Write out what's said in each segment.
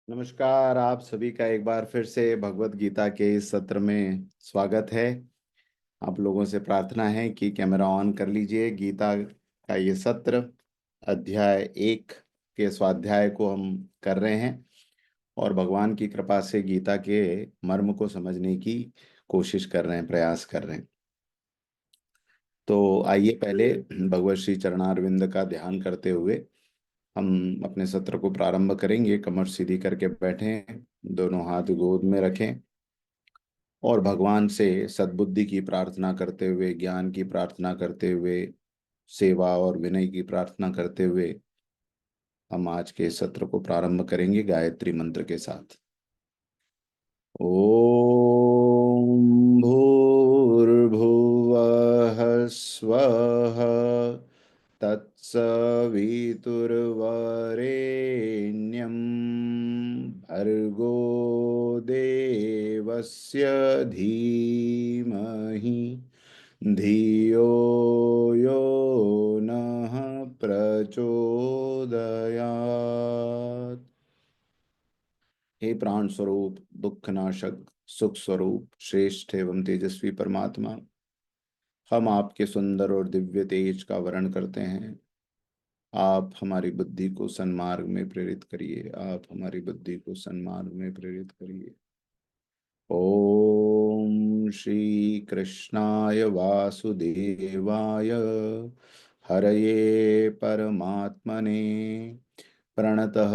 नमस्कार। आप सभी का एक बार फिर से भगवत गीता के इस सत्र में स्वागत है। आप लोगों से प्रार्थना है कि कैमरा ऑन कर लीजिए। गीता का ये सत्र अध्याय 1 के स्वाध्याय को हम कर रहे हैं और भगवान की कृपा से गीता के मर्म को समझने की कोशिश कर रहे हैं, प्रयास कर रहे हैं। तो आइए पहले भगवत श्री चरणारविंद का ध्यान करते हुए हम अपने सत्र को प्रारंभ करेंगे। कमर सीधी करके बैठें, दोनों हाथ गोद में रखें और भगवान से सद्बुद्धि की प्रार्थना करते हुए, ज्ञान की प्रार्थना करते हुए, सेवा और विनय की प्रार्थना करते हुए हम आज के सत्र को प्रारंभ करेंगे गायत्री मंत्र के साथ। ओम भूर्भुवः स्वः तत्सवितुर्वरेण्यं भर्गो देवस्य धीमहि धियो यो नः प्रचोदयात्। हे प्राण स्वरूप, दुख नाशक, सुख स्वरूप, श्रेष्ठ एवं तेजस्वी परमात्मा, हम आपके सुंदर और दिव्य तेज का वर्ण करते हैं। आप हमारी बुद्धि को सन्मार्ग में प्रेरित करिए। आप हमारी बुद्धि को सन्मार्ग में प्रेरित करिए। ओम श्री कृष्णाय वासुदेवाय हरये परमात्मने प्रणतः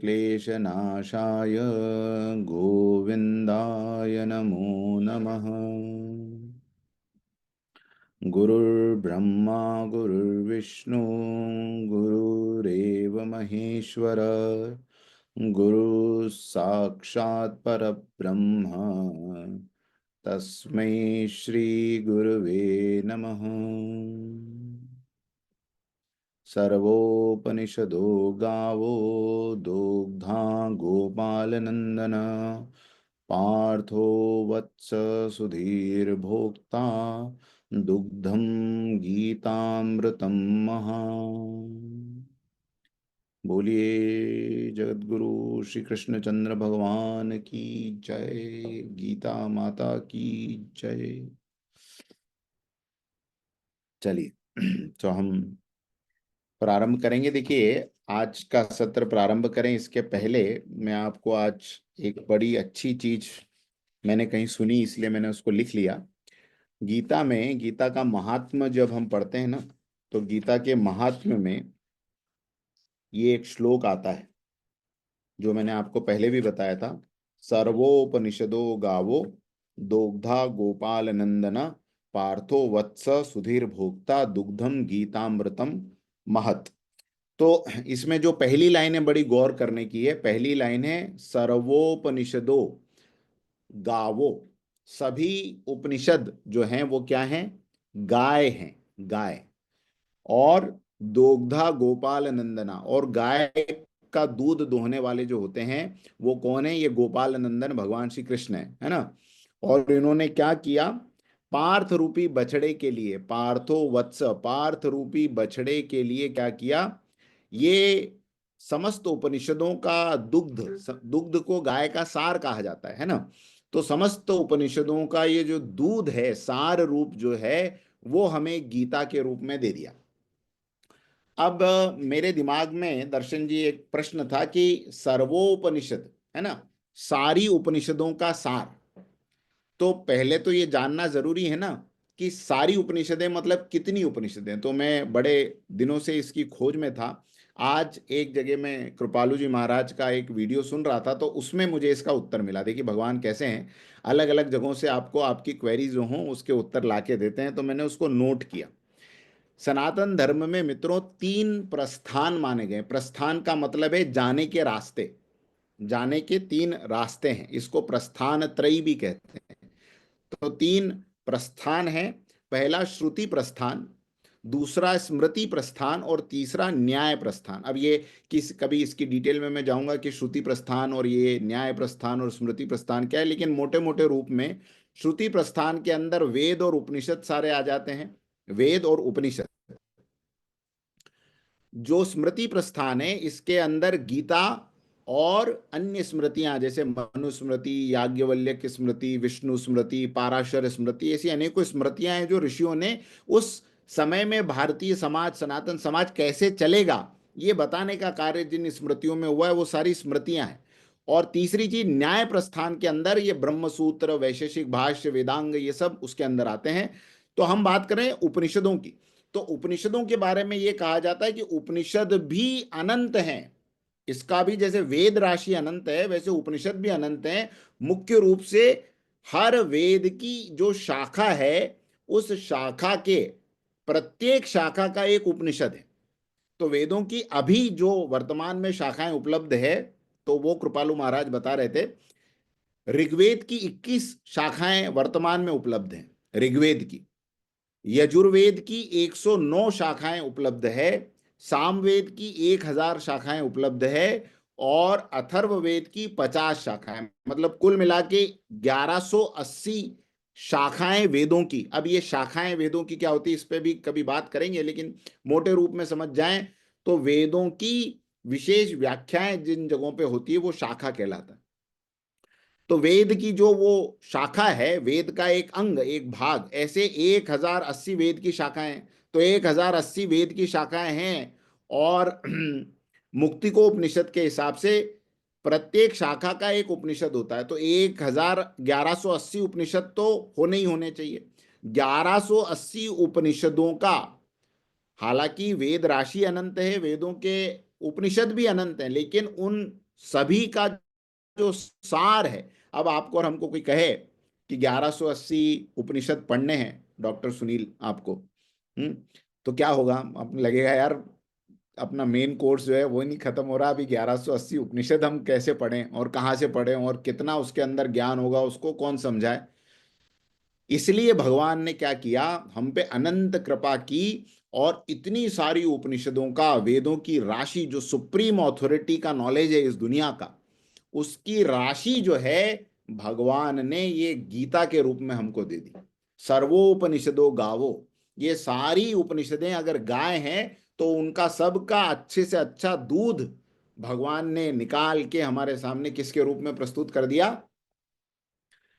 क्लेशनाशाय गोविंदाय नमो नमः। गुरुर्ब्रह्मा गुरुर्विष्णु गुरुरेव महेश्वर गुरु साक्षात् परब्रह्म तस्मै श्री गुरुवे नमः। सर्वोपनिषदो गावो दोग्धा गोपालनंदन पार्थो वत्स सुधीर्भोक्ता दुग्धम गीतामृतम महा। बोलिए जगतगुरु श्री कृष्णचंद्र भगवान की जय। गीता माता की जय। चलिए तो हम प्रारंभ करेंगे। देखिए, आज का सत्र प्रारंभ करें इसके पहले मैं आपको आज एक बड़ी अच्छी चीज मैंने कहीं सुनी, इसलिए मैंने उसको लिख लिया। गीता में, गीता का महात्म्य जब हम पढ़ते हैं ना, तो गीता के महात्म्य में ये एक श्लोक आता है जो मैंने आपको पहले भी बताया था। सर्वोपनिषदो गावो दोग्धा गोपाल नंदन पार्थो वत्स सुधीर भोक्ता दुग्धम गीतामृतम महत। तो इसमें जो पहली लाइन है बड़ी गौर करने की है। पहली लाइन है सर्वोपनिषदो गावो। सभी उपनिषद जो हैं वो क्या हैं? गाय हैं, गाय। और दोग्धा गोपाल नंदना, और गाय का दूध दोहने वाले जो होते हैं वो कौन है? ये गोपाल नंदन भगवान श्री कृष्ण है ना। और इन्होंने क्या किया? पार्थ रूपी बछड़े के लिए, पार्थो वत्स, पार्थ रूपी बछड़े के लिए क्या किया? ये समस्त उपनिषदों का दुग्ध, दुग्ध को गाय का सार कहा जाता है ना। तो समस्त उपनिषदों का ये जो दूध है, सार रूप जो है, वो हमें गीता के रूप में दे दिया। अब मेरे दिमाग में दर्शन जी एक प्रश्न था कि सर्वोपनिषद है ना, सारी उपनिषदों का सार। तो पहले तो ये जानना जरूरी है ना कि सारी उपनिषदें मतलब कितनी उपनिषदें। तो मैं बड़े दिनों से इसकी खोज में था। आज एक जगह मैं कृपालु जी महाराज का एक वीडियो सुन रहा था, तो उसमें मुझे इसका उत्तर मिला। देखिए भगवान कैसे हैं, अलग अलग जगहों से आपको आपकी क्वेरी जो हों उसके उत्तर ला के देते हैं। तो मैंने उसको नोट किया। सनातन धर्म में मित्रों 3 प्रस्थान माने गए। प्रस्थान का मतलब है जाने के रास्ते। जाने के 3 रास्ते हैं, इसको प्रस्थान त्रयी भी कहते हैं। तो 3 प्रस्थान है। पहला श्रुति प्रस्थान, दूसरा स्मृति प्रस्थान और तीसरा न्याय प्रस्थान। अब ये कभी इसकी डिटेल में मैं जाऊंगा कि श्रुति प्रस्थान और ये न्याय प्रस्थान और स्मृति प्रस्थान क्या है, लेकिन मोटे मोटे रूप में श्रुति प्रस्थान के अंदर वेद और उपनिषद सारे आ जाते हैं। वेद और उपनिषद। जो स्मृति प्रस्थान है इसके अंदर गीता और अन्य स्मृतियां जैसे मनुस्मृति, याज्ञवल्क्य की स्मृति, विष्णु स्मृति, पाराशर स्मृति, ऐसी अनेकों स्मृतियां हैं जो ऋषियों ने उस समय में भारतीय समाज, सनातन समाज कैसे चलेगा ये बताने का कार्य जिन स्मृतियों में हुआ है वो सारी स्मृतियां हैं। और तीसरी चीज, न्याय प्रस्थान के अंदर ये ब्रह्म सूत्र, वैशेषिक भाष्य, वेदांग, ये सब उसके अंदर आते हैं। तो हम बात करें उपनिषदों की, तो उपनिषदों के बारे में ये कहा जाता है कि उपनिषद भी अनंत हैं। इसका भी जैसे वेद राशि अनंत है वैसे उपनिषद भी अनंत है। मुख्य रूप से हर वेद की जो शाखा है उस शाखा के प्रत्येक शाखा का एक उपनिषद है। तो वेदों की अभी जो वर्तमान में शाखाएं उपलब्ध है, तो वो कृपालु महाराज बता रहे थे, ऋग्वेद की 21 शाखाएं वर्तमान में उपलब्ध हैं ऋग्वेद की। यजुर्वेद की 109 शाखाएं उपलब्ध है। सामवेद की 1000 शाखाएं उपलब्ध है। और अथर्ववेद की 50 शाखाएं, मतलब कुल मिला के 1180 शाखाएं वेदों की। अब ये शाखाएं वेदों की क्या होती है इस पे भी कभी बात करेंगे, लेकिन मोटे रूप में समझ जाएं तो वेदों की विशेष व्याख्याएं जिन जगहों पे होती है वो शाखा कहलाता है। तो वेद की जो वो शाखा है, वेद का एक अंग, एक भाग, ऐसे 1080 वेद की शाखाएं। तो 1080 वेद की शाखाएं हैं। और मुक्तिको उपनिषद के हिसाब से प्रत्येक शाखा का एक उपनिषद होता है। तो 1180 उपनिषद तो होने ही होने चाहिए। 1180 उपनिषदों का, हालांकि वेद राशि अनंत है, वेदों के उपनिषद भी अनंत हैं, लेकिन उन सभी का जो सार है, अब आपको और हमको कोई कहे कि 1180 उपनिषद पढ़ने हैं डॉक्टर सुनील आपको, तो क्या होगा? अब लगेगा यार अपना मेन कोर्स जो है वो नहीं खत्म हो रहा, अभी 1180 उपनिषद हम कैसे पढ़ें और कहाँ से पढ़ें और कितना उसके अंदर ज्ञान होगा उसको कौन समझाए। इसलिए भगवान ने क्या किया, हम पे अनंत कृपा की और इतनी सारी उपनिषदों का, वेदों की राशि, जो सुप्रीम ऑथोरिटी का नॉलेज है इस दुनिया का, उसकी राशि जो है भगवान ने ये गीता के रूप में हमको दे दी। सर्वोपनिषदो गावो, ये सारी उपनिषदें अगर गाय हैं तो उनका सबका अच्छे से अच्छा दूध भगवान ने निकाल के हमारे सामने किसके रूप में प्रस्तुत कर दिया?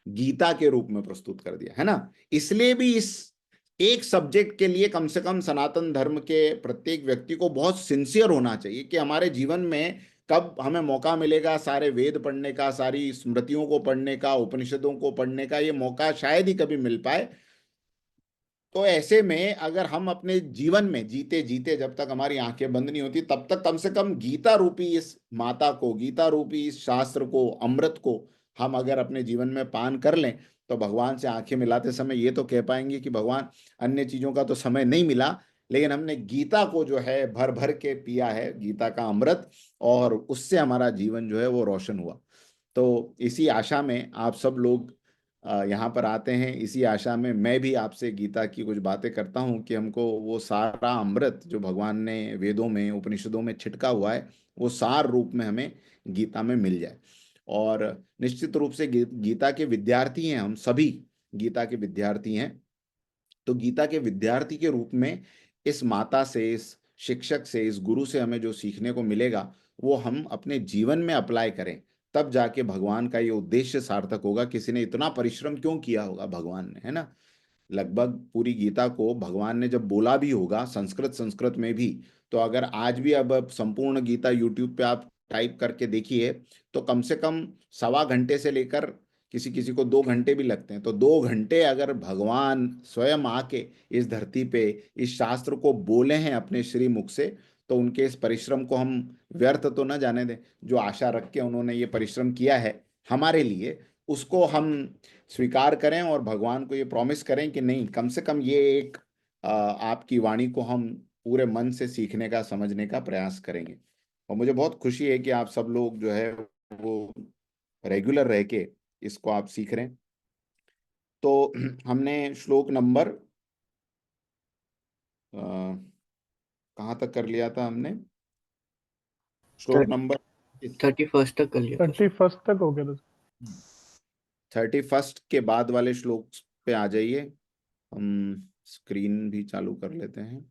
गीता के रूप में प्रस्तुत कर दिया, है ना। इसलिए भी इस एक सब्जेक्ट के लिए कम से कम सनातन धर्म के प्रत्येक व्यक्ति को बहुत सिंसियर होना चाहिए कि हमारे जीवन में कब हमें मौका मिलेगा सारे वेद पढ़ने का, सारी स्मृतियों को पढ़ने का, उपनिषदों को पढ़ने का, ये मौका शायद ही कभी मिल पाए। तो ऐसे में अगर हम अपने जीवन में जीते जीते जब तक हमारी आंखें बंद नहीं होती तब तक कम से कम गीता रूपी इस माता को, गीता रूपी इस शास्त्र को, अमृत को हम अगर अपने जीवन में पान कर लें तो भगवान से आंखें मिलाते समय ये तो कह पाएंगे कि भगवान अन्य चीजों का तो समय नहीं मिला, लेकिन हमने गीता को जो है भर भर के पिया है, गीता का अमृत, और उससे हमारा जीवन जो है वो रोशन हुआ। तो इसी आशा में आप सब लोग यहाँ पर आते हैं, इसी आशा में मैं भी आपसे गीता की कुछ बातें करता हूँ कि हमको वो सारा अमृत जो भगवान ने वेदों में, उपनिषदों में छिटका हुआ है वो सार रूप में हमें गीता में मिल जाए। और निश्चित रूप से गीता के विद्यार्थी हैं हम सभी, गीता के विद्यार्थी हैं। तो गीता के विद्यार्थी के रूप में इस माता से, इस शिक्षक से, इस गुरु से हमें जो सीखने को मिलेगा वो हम अपने जीवन में अप्लाई करें, तब जाके भगवान का ये उद्देश्य सार्थक होगा। किसी ने इतना परिश्रम क्यों किया होगा भगवान ने, है ना। लगभग पूरी गीता को भगवान ने जब बोला भी होगा संस्कृत, संस्कृत में भी, तो अगर आज भी अब संपूर्ण गीता यूट्यूब पे आप टाइप करके देखिए तो कम से कम सवा घंटे से लेकर किसी किसी को 2 घंटे भी लगते हैं। तो 2 घंटे अगर भगवान स्वयं आके इस धरती पे इस शास्त्र को बोले हैं अपने श्री मुख से, तो उनके इस परिश्रम को हम व्यर्थ तो ना जाने दें। जो आशा रख के उन्होंने ये परिश्रम किया है हमारे लिए, उसको हम स्वीकार करें और भगवान को ये प्रॉमिस करें कि नहीं, कम से कम ये एक आपकी वाणी को हम पूरे मन से सीखने का, समझने का प्रयास करेंगे। और मुझे बहुत खुशी है कि आप सब लोग जो है वो रेगुलर रह के इसको आप सीख रहे हैं। तो हमने श्लोक नंबर कहाँ तक कर लिया था हमने? श्लोक नंबर 31 तक कर लिया। 31 तक हो गया था। 31 के बाद वाले श्लोक पे आ जाइए। हम स्क्रीन भी चालू कर लेते हैं।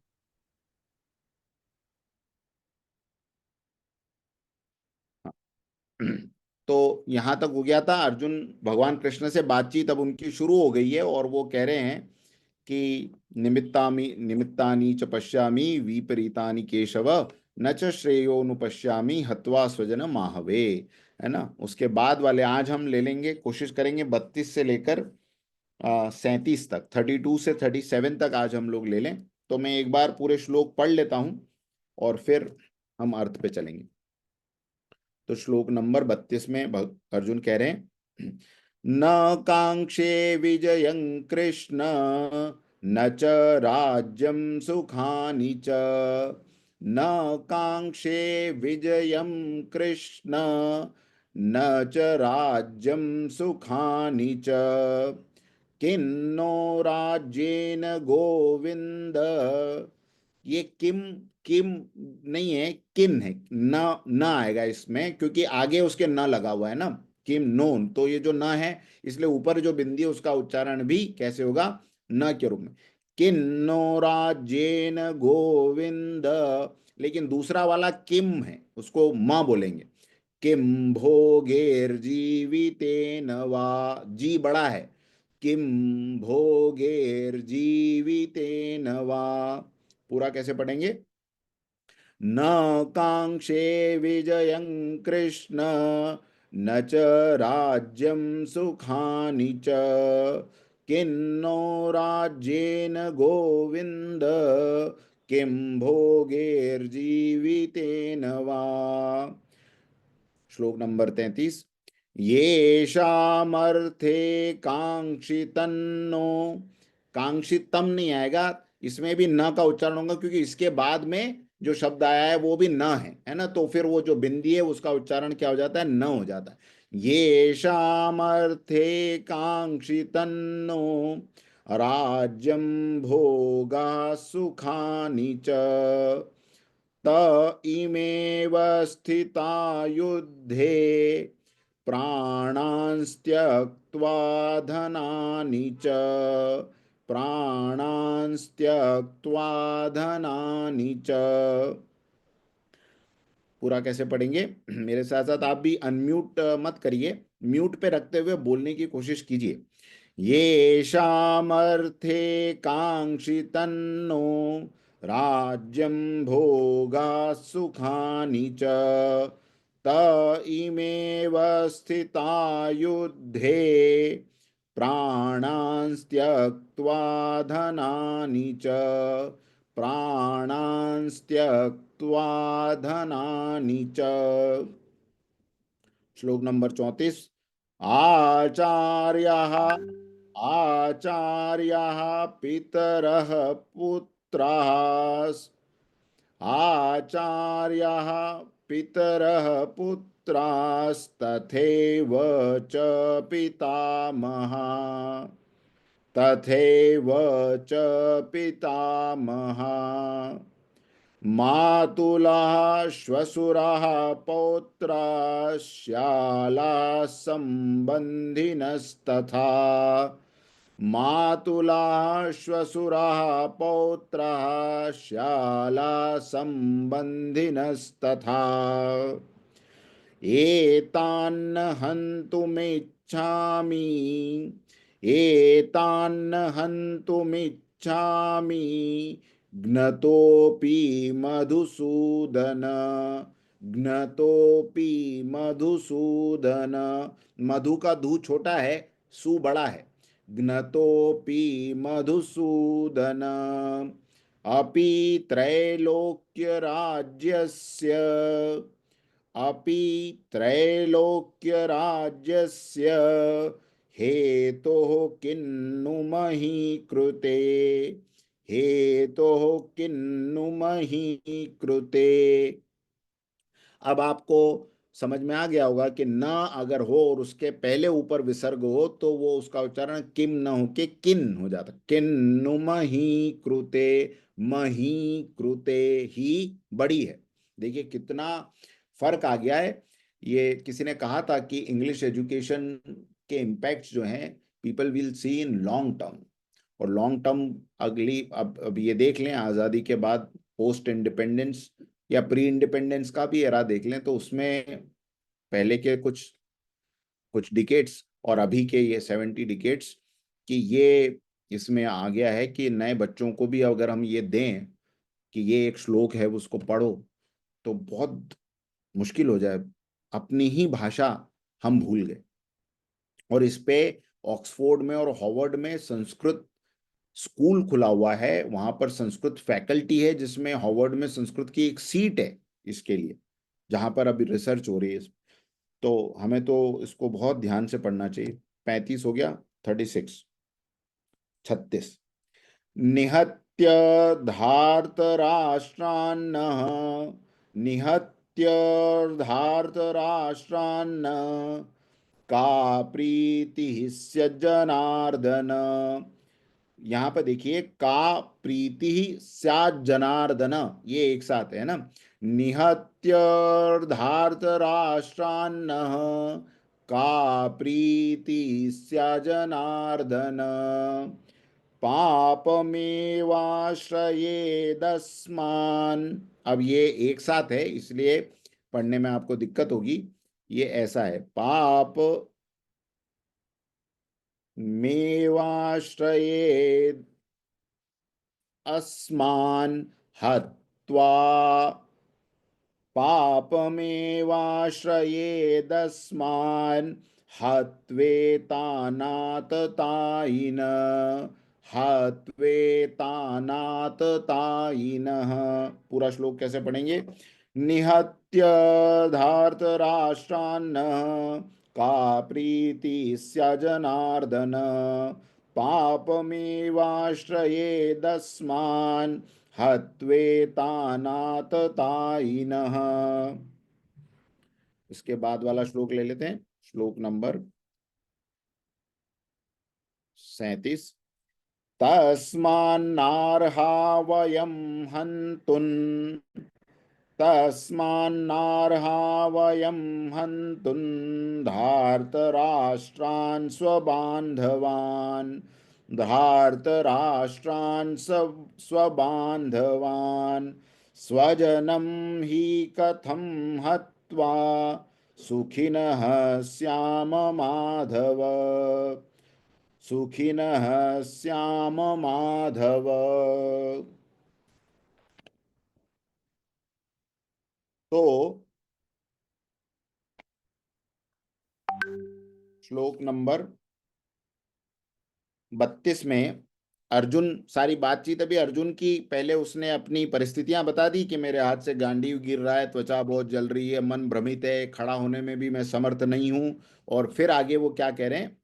हाँ। तो यहां तक हो गया था। अर्जुन भगवान कृष्ण से बातचीत अब उनकी शुरू हो गई है और वो कह रहे हैं कि निमित्तामि निमित्तानि च पश्यामि विपरीतानि केशव, न च श्रेयोनुपश्यामि हत्वा स्वजन माहवे। है ना। उसके बाद वाले आज हम ले लेंगे, कोशिश करेंगे 32 से लेकर 37 तक, 32 से 37 तक आज हम लोग ले लें। तो मैं एक बार पूरे श्लोक पढ़ लेता हूं और फिर हम अर्थ पे चलेंगे। तो श्लोक नंबर 32 में अर्जुन कह रहे हैं, न कांक्षे विजयं कृष्ण, न च राज्यं सुखानि च, न कांक्षे विजयं कृष्ण, न च राज्यं सुखानि च, किन्नो राज्येन गोविंद। ये किम, किम नहीं है, किन है। न आएगा इसमें, क्योंकि आगे उसके न लगा हुआ है ना, किम नोन। तो ये जो न है, इसलिए ऊपर जो बिंदी है उसका उच्चारण भी कैसे होगा, न के रूप में। किन्नो राज्येन गोविंद। लेकिन दूसरा वाला किम है, उसको मां बोलेंगे। किम भोगैर्जीवितेन वा, जी बड़ा है। किम भोगैर्जीवितेन वा। पूरा कैसे पढ़ेंगे, न कांक्षे विजयं कृष्ण, न च राज्यं सुखानि च, किन्नो राज्येन गोविंद, किं भोगैर्जीवितेन वा। श्लोक नंबर 33, येषामर्थे कांक्षितन्नो, कांक्षितम नहीं आएगा, इसमें भी न का उच्चारण होगा, क्योंकि इसके बाद में जो शब्द आया है वो भी न है ना। तो फिर वो जो बिंदी है उसका उच्चारण क्या हो जाता है, न हो जाता है। येषामर्थे कांक्षितन्नो राज्यं भोगा सुखानि च, त इमेव स्थिता युद्धे प्राणांस्त्यक्त्वा धनानि च, प्राणांस्त्यक्त्वा धनानि च। पूरा कैसे पढ़ेंगे, मेरे साथ साथ आप भी अनम्यूट मत करिए, म्यूट पे रखते हुए बोलने की कोशिश कीजिए। येषामर्थे कांक्षितन्नो राज्यं भोगा सुखानि च, त इमेव स्थिता युद्धे प्राणांस्त्यक्त्वा धनानि च, प्राणांस्त्यक्त्वा धनानि च। श्लोक नंबर 34, आचार्यः आचार्यः पितरः पुत्राः, आचार्यः पितरः पुत्रास्तथैव च पितामहा, तथैव च पितामहा, मातुलः श्वशुरः पौत्रः श्यालाः सम्बन्धिनस्तथा, मातुलः श्वशुरः पौत्रः श्यालाः सम्बन्धिनस्तथा, एतान्न हन्तुमिच्छामि, एतान्न हन्तुमिच्छामि ज्ञतोऽपि मधुसूदन, ज्ञतोऽपि मधुसूदन। मधु का धू छोटा है, सु बड़ा है। ज्ञतोऽपि मधुसूदन, अपि त्रैलोक्य राज्यस्य, अपि त्रैलोक्यराज्यस्य हेतोः किन्नु मही कृते, हेतोः किन्नु मही कृते। अब आपको समझ में आ गया होगा कि न अगर हो और उसके पहले ऊपर विसर्ग हो तो वो उसका उच्चारण किम न हो के किन हो जाता। किन्नु मही कृते, मही कृते ही बड़ी है। देखिए कितना फर्क आ गया है। ये किसी ने कहा था कि इंग्लिश एजुकेशन के इम्पैक्ट्स जो हैं people will see in long term, और लॉन्ग टर्म अगली, अब ये देख लें आज़ादी के बाद पोस्ट इंडिपेंडेंस या प्री इंडिपेंडेंस का भी एरा देख लें, तो उसमें पहले के कुछ कुछ डिकेट्स और अभी के ये 70 डिकेट्स, कि ये इसमें आ गया है कि नए बच्चों को भी अगर हम ये दें कि ये एक श्लोक है उसको पढ़ो, तो बहुत मुश्किल हो जाए, अपनी ही भाषा हम भूल गए। और इस पे ऑक्सफोर्ड में और हार्वर्ड में संस्कृत स्कूल खुला हुआ है, वहां पर संस्कृत फैकल्टी है, जिसमें हार्वर्ड में संस्कृत की एक सीट है इसके लिए, जहां पर अभी रिसर्च हो रही है। तो हमें तो इसको बहुत ध्यान से पढ़ना चाहिए। 35 हो गया, 36, 36। निहत्य धार्तराष्ट्रान्नः, निहत्य धार्तराष्ट्रान्न का प्रीति स्य जनार्दन। यहाँ पर देखिए, का प्रीति स्यात् जनार्दन, ये एक साथ है ना। निहत्य धार्तराष्ट्रान्न का प्रीति स्यात् जनार्दन, पापमेवाश्रयेदस्मान्। अब ये एक साथ है, इसलिए पढ़ने में आपको दिक्कत होगी। ये ऐसा है, पाप मेवाश्रयेद अस्मान् हत्वा, पापमेवाश्रयेदस्मान् हत्वेतानाततायिन, हत्वेतानाततायिनः। पूरा श्लोक कैसे पढ़ेंगे? निहत्य धार्तराष्ट्रान्नः का प्रीति स्या जनार्दन, पापमेवाश्रयेदस्मान् हत्वेतानाततायिनः। इसके बाद वाला श्लोक ले लेते हैं, श्लोक नंबर 37। तस्मान्नार्हा वयं हन्तुं, तस्मान्नार्हा वयं हन्तुं धार्तराष्ट्रान् स्वबान्धवान्, धार्तराष्ट्रान् स्वबान्धवान्, स्वजनं हि कथं हत्वा सुखिनः स्याम माधव, सुखिनः स्याम माधव। तो श्लोक नंबर 32 में अर्जुन, सारी बातचीत अभी अर्जुन की, पहले उसने अपनी परिस्थितियां बता दी कि मेरे हाथ से गांडीव गिर रहा है, त्वचा बहुत जल रही है, मन भ्रमित है, खड़ा होने में भी मैं समर्थ नहीं हूं। और फिर आगे वो क्या कह रहे हैं?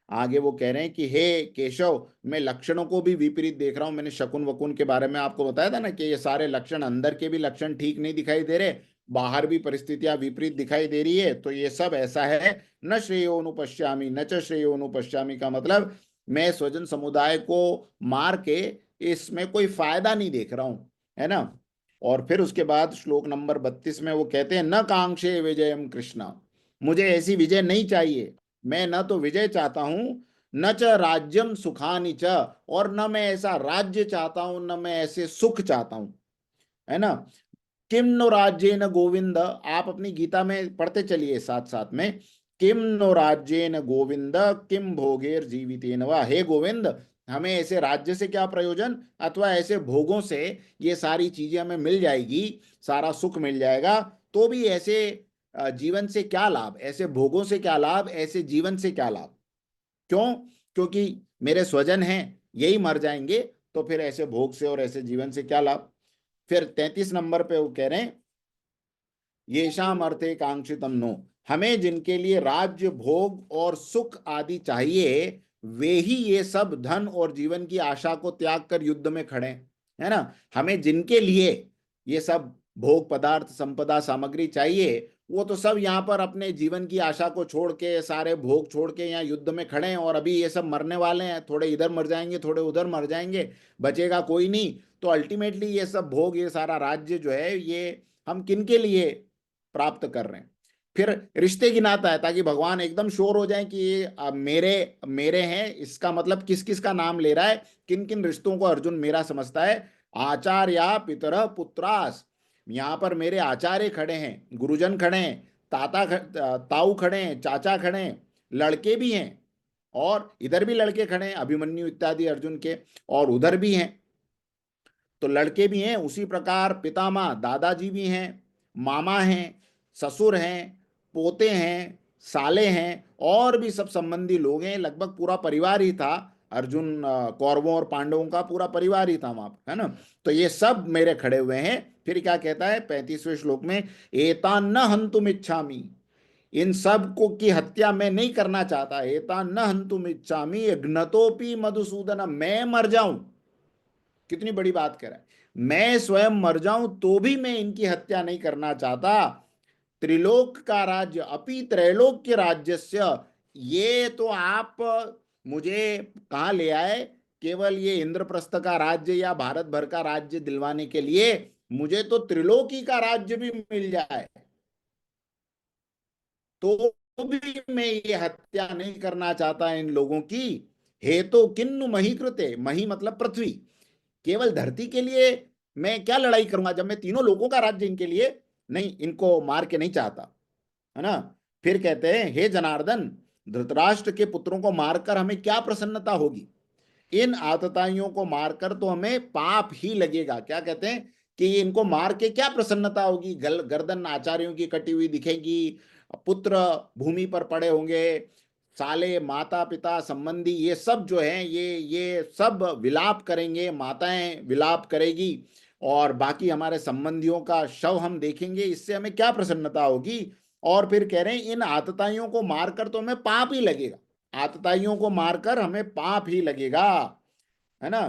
आगे वो कह रहे हैं कि हे केशव, मैं लक्षणों को भी विपरीत देख रहा हूं। मैंने शकुन वकुन के बारे में आपको बताया था ना कि ये सारे लक्षण, अंदर के भी लक्षण ठीक नहीं दिखाई दे रहे, बाहर भी परिस्थितियां विपरीत दिखाई दे रही है। तो ये सब ऐसा है, न श्रेयोनुपश्यामि न च श्रेयोनुपश्यामि का मतलब, मैं स्वजन समुदाय को मार के इसमें कोई फायदा नहीं देख रहा हूं, है ना। और फिर उसके बाद श्लोक नंबर 32 में वो कहते हैं, न कांक्षे विजयम कृष्ण, मुझे ऐसी विजय नहीं चाहिए। मैं न तो विजय चाहता हूं, न च राज्यम सुखानि च, और न मैं ऐसा राज्य चाहता हूं, न मैं ऐसे सुख चाहता हूं, है ना। किम नो राज्य न गोविंद, आप अपनी गीता में पढ़ते चलिए साथ साथ में, किम नो राज्य न गोविंद किम भोगेर जीवितेन वा। हे गोविंद, हमें ऐसे राज्य से क्या प्रयोजन, अथवा ऐसे भोगों से ये सारी चीजें हमें मिल जाएगी, सारा सुख मिल जाएगा, तो भी ऐसे जीवन से क्या लाभ, ऐसे भोगों से क्या लाभ, ऐसे जीवन से क्या लाभ? क्यों? क्योंकि मेरे स्वजन हैं, यही मर जाएंगे, तो फिर ऐसे भोग से और ऐसे जीवन से क्या लाभ? फिर 33 नंबर पे वो कह रहे हैं, येषाम अर्थे कांक्षितम नो, हमें जिनके लिए राज्य भोग और सुख आदि चाहिए, वे ही ये सब धन और जीवन की आशा को त्याग कर युद्ध में खड़े हैं, है ना। हमें जिनके लिए ये सब भोग पदार्थ संपदा सामग्री चाहिए, वो तो सब यहाँ पर अपने जीवन की आशा को छोड़ के, सारे भोग छोड़ के यहाँ युद्ध में खड़े हैं। और अभी ये सब मरने वाले हैं, थोड़े इधर मर जाएंगे, थोड़े उधर मर जाएंगे, बचेगा कोई नहीं। तो अल्टीमेटली ये सब भोग, ये सारा राज्य जो है, ये हम किन के लिए प्राप्त कर रहे हैं? फिर रिश्ते गिनाता है, ताकि भगवान एकदम श्योर हो जाए कि ये मेरे मेरे हैं। इसका मतलब किस किस का नाम ले रहा है, किन किन रिश्तों को अर्जुन मेरा समझता है? आचार्या पितर पुत्रास, यहाँ पर मेरे आचार्य खड़े हैं, गुरुजन खड़े हैं, ताऊ खड़े हैं, चाचा खड़े हैं, लड़के भी हैं, और इधर भी लड़के खड़े हैं अभिमन्यु इत्यादि अर्जुन के, और उधर भी हैं। तो लड़के भी हैं, उसी प्रकार पितामह दादाजी भी हैं, मामा हैं, ससुर हैं, पोते हैं, साले हैं, और भी सब संबंधी लोग हैं। लगभग पूरा परिवार ही था। अर्जुन कौरवों और पांडवों का पूरा परिवार ही था वहां पर, है ना। तो ये सब मेरे खड़े हुए हैं। फिर क्या कहता है 35वें श्लोक में, एता न हंतुम इच्छामि, इन सब को की हत्या मैं नहीं करना चाहता। एता न हंतुम इच्छामि घ्नतोपि मधुसूदन, मैं मर जाऊं, कितनी बड़ी बात कर रहा है, मैं स्वयं मर जाऊं तो भी मैं इनकी हत्या नहीं करना चाहता। त्रिलोक का राज्य अपि त्रैलोक्य राज्यस्य, ये तो आप मुझे कहाँ ले आए, केवल ये इंद्रप्रस्थ का राज्य या भारत भर का राज्य दिलवाने के लिए। मुझे तो त्रिलोकी का राज्य भी मिल जाए तो भी मैं ये हत्या नहीं करना चाहता इन लोगों की। हे तो किन्नु मही कृते, मही मतलब पृथ्वी, केवल धरती के लिए मैं क्या लड़ाई करूंगा जब मैं तीनों लोगों का राज्य इनके लिए नहीं, इनको मार के नहीं चाहता, है ना। फिर कहते हैं, हे जनार्दन, धृतराष्ट्र के पुत्रों को मारकर हमें क्या प्रसन्नता होगी, इन आतताइयों को मारकर तो हमें पाप ही लगेगा। क्या कहते हैं कि इनको मार के क्या प्रसन्नता होगी, गर्दन आचार्यों की कटी हुई दिखेगी, पुत्र भूमि पर पड़े होंगे, साले माता पिता संबंधी ये सब जो है ये सब विलाप करेंगे, माताएं विलाप करेगी, और बाकी हमारे संबंधियों का शव हम देखेंगे, इससे हमें क्या प्रसन्नता होगी। और फिर कह रहे हैं, इन आतताइयों को मारकर तो हमें पाप ही लगेगा, आतताइयों को मारकर हमें पाप ही लगेगा, है ना।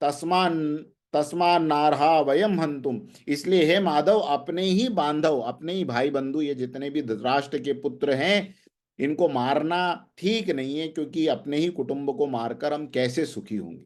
तस्मान तस्मान नारहा वयम हंतुम, इसलिए हे माधव अपने ही बांधव, अपने ही भाई बंधु, ये जितने भी धृतराष्ट्र के पुत्र हैं, इनको मारना ठीक नहीं है, क्योंकि अपने ही कुटुंब को मारकर हम कैसे सुखी होंगे।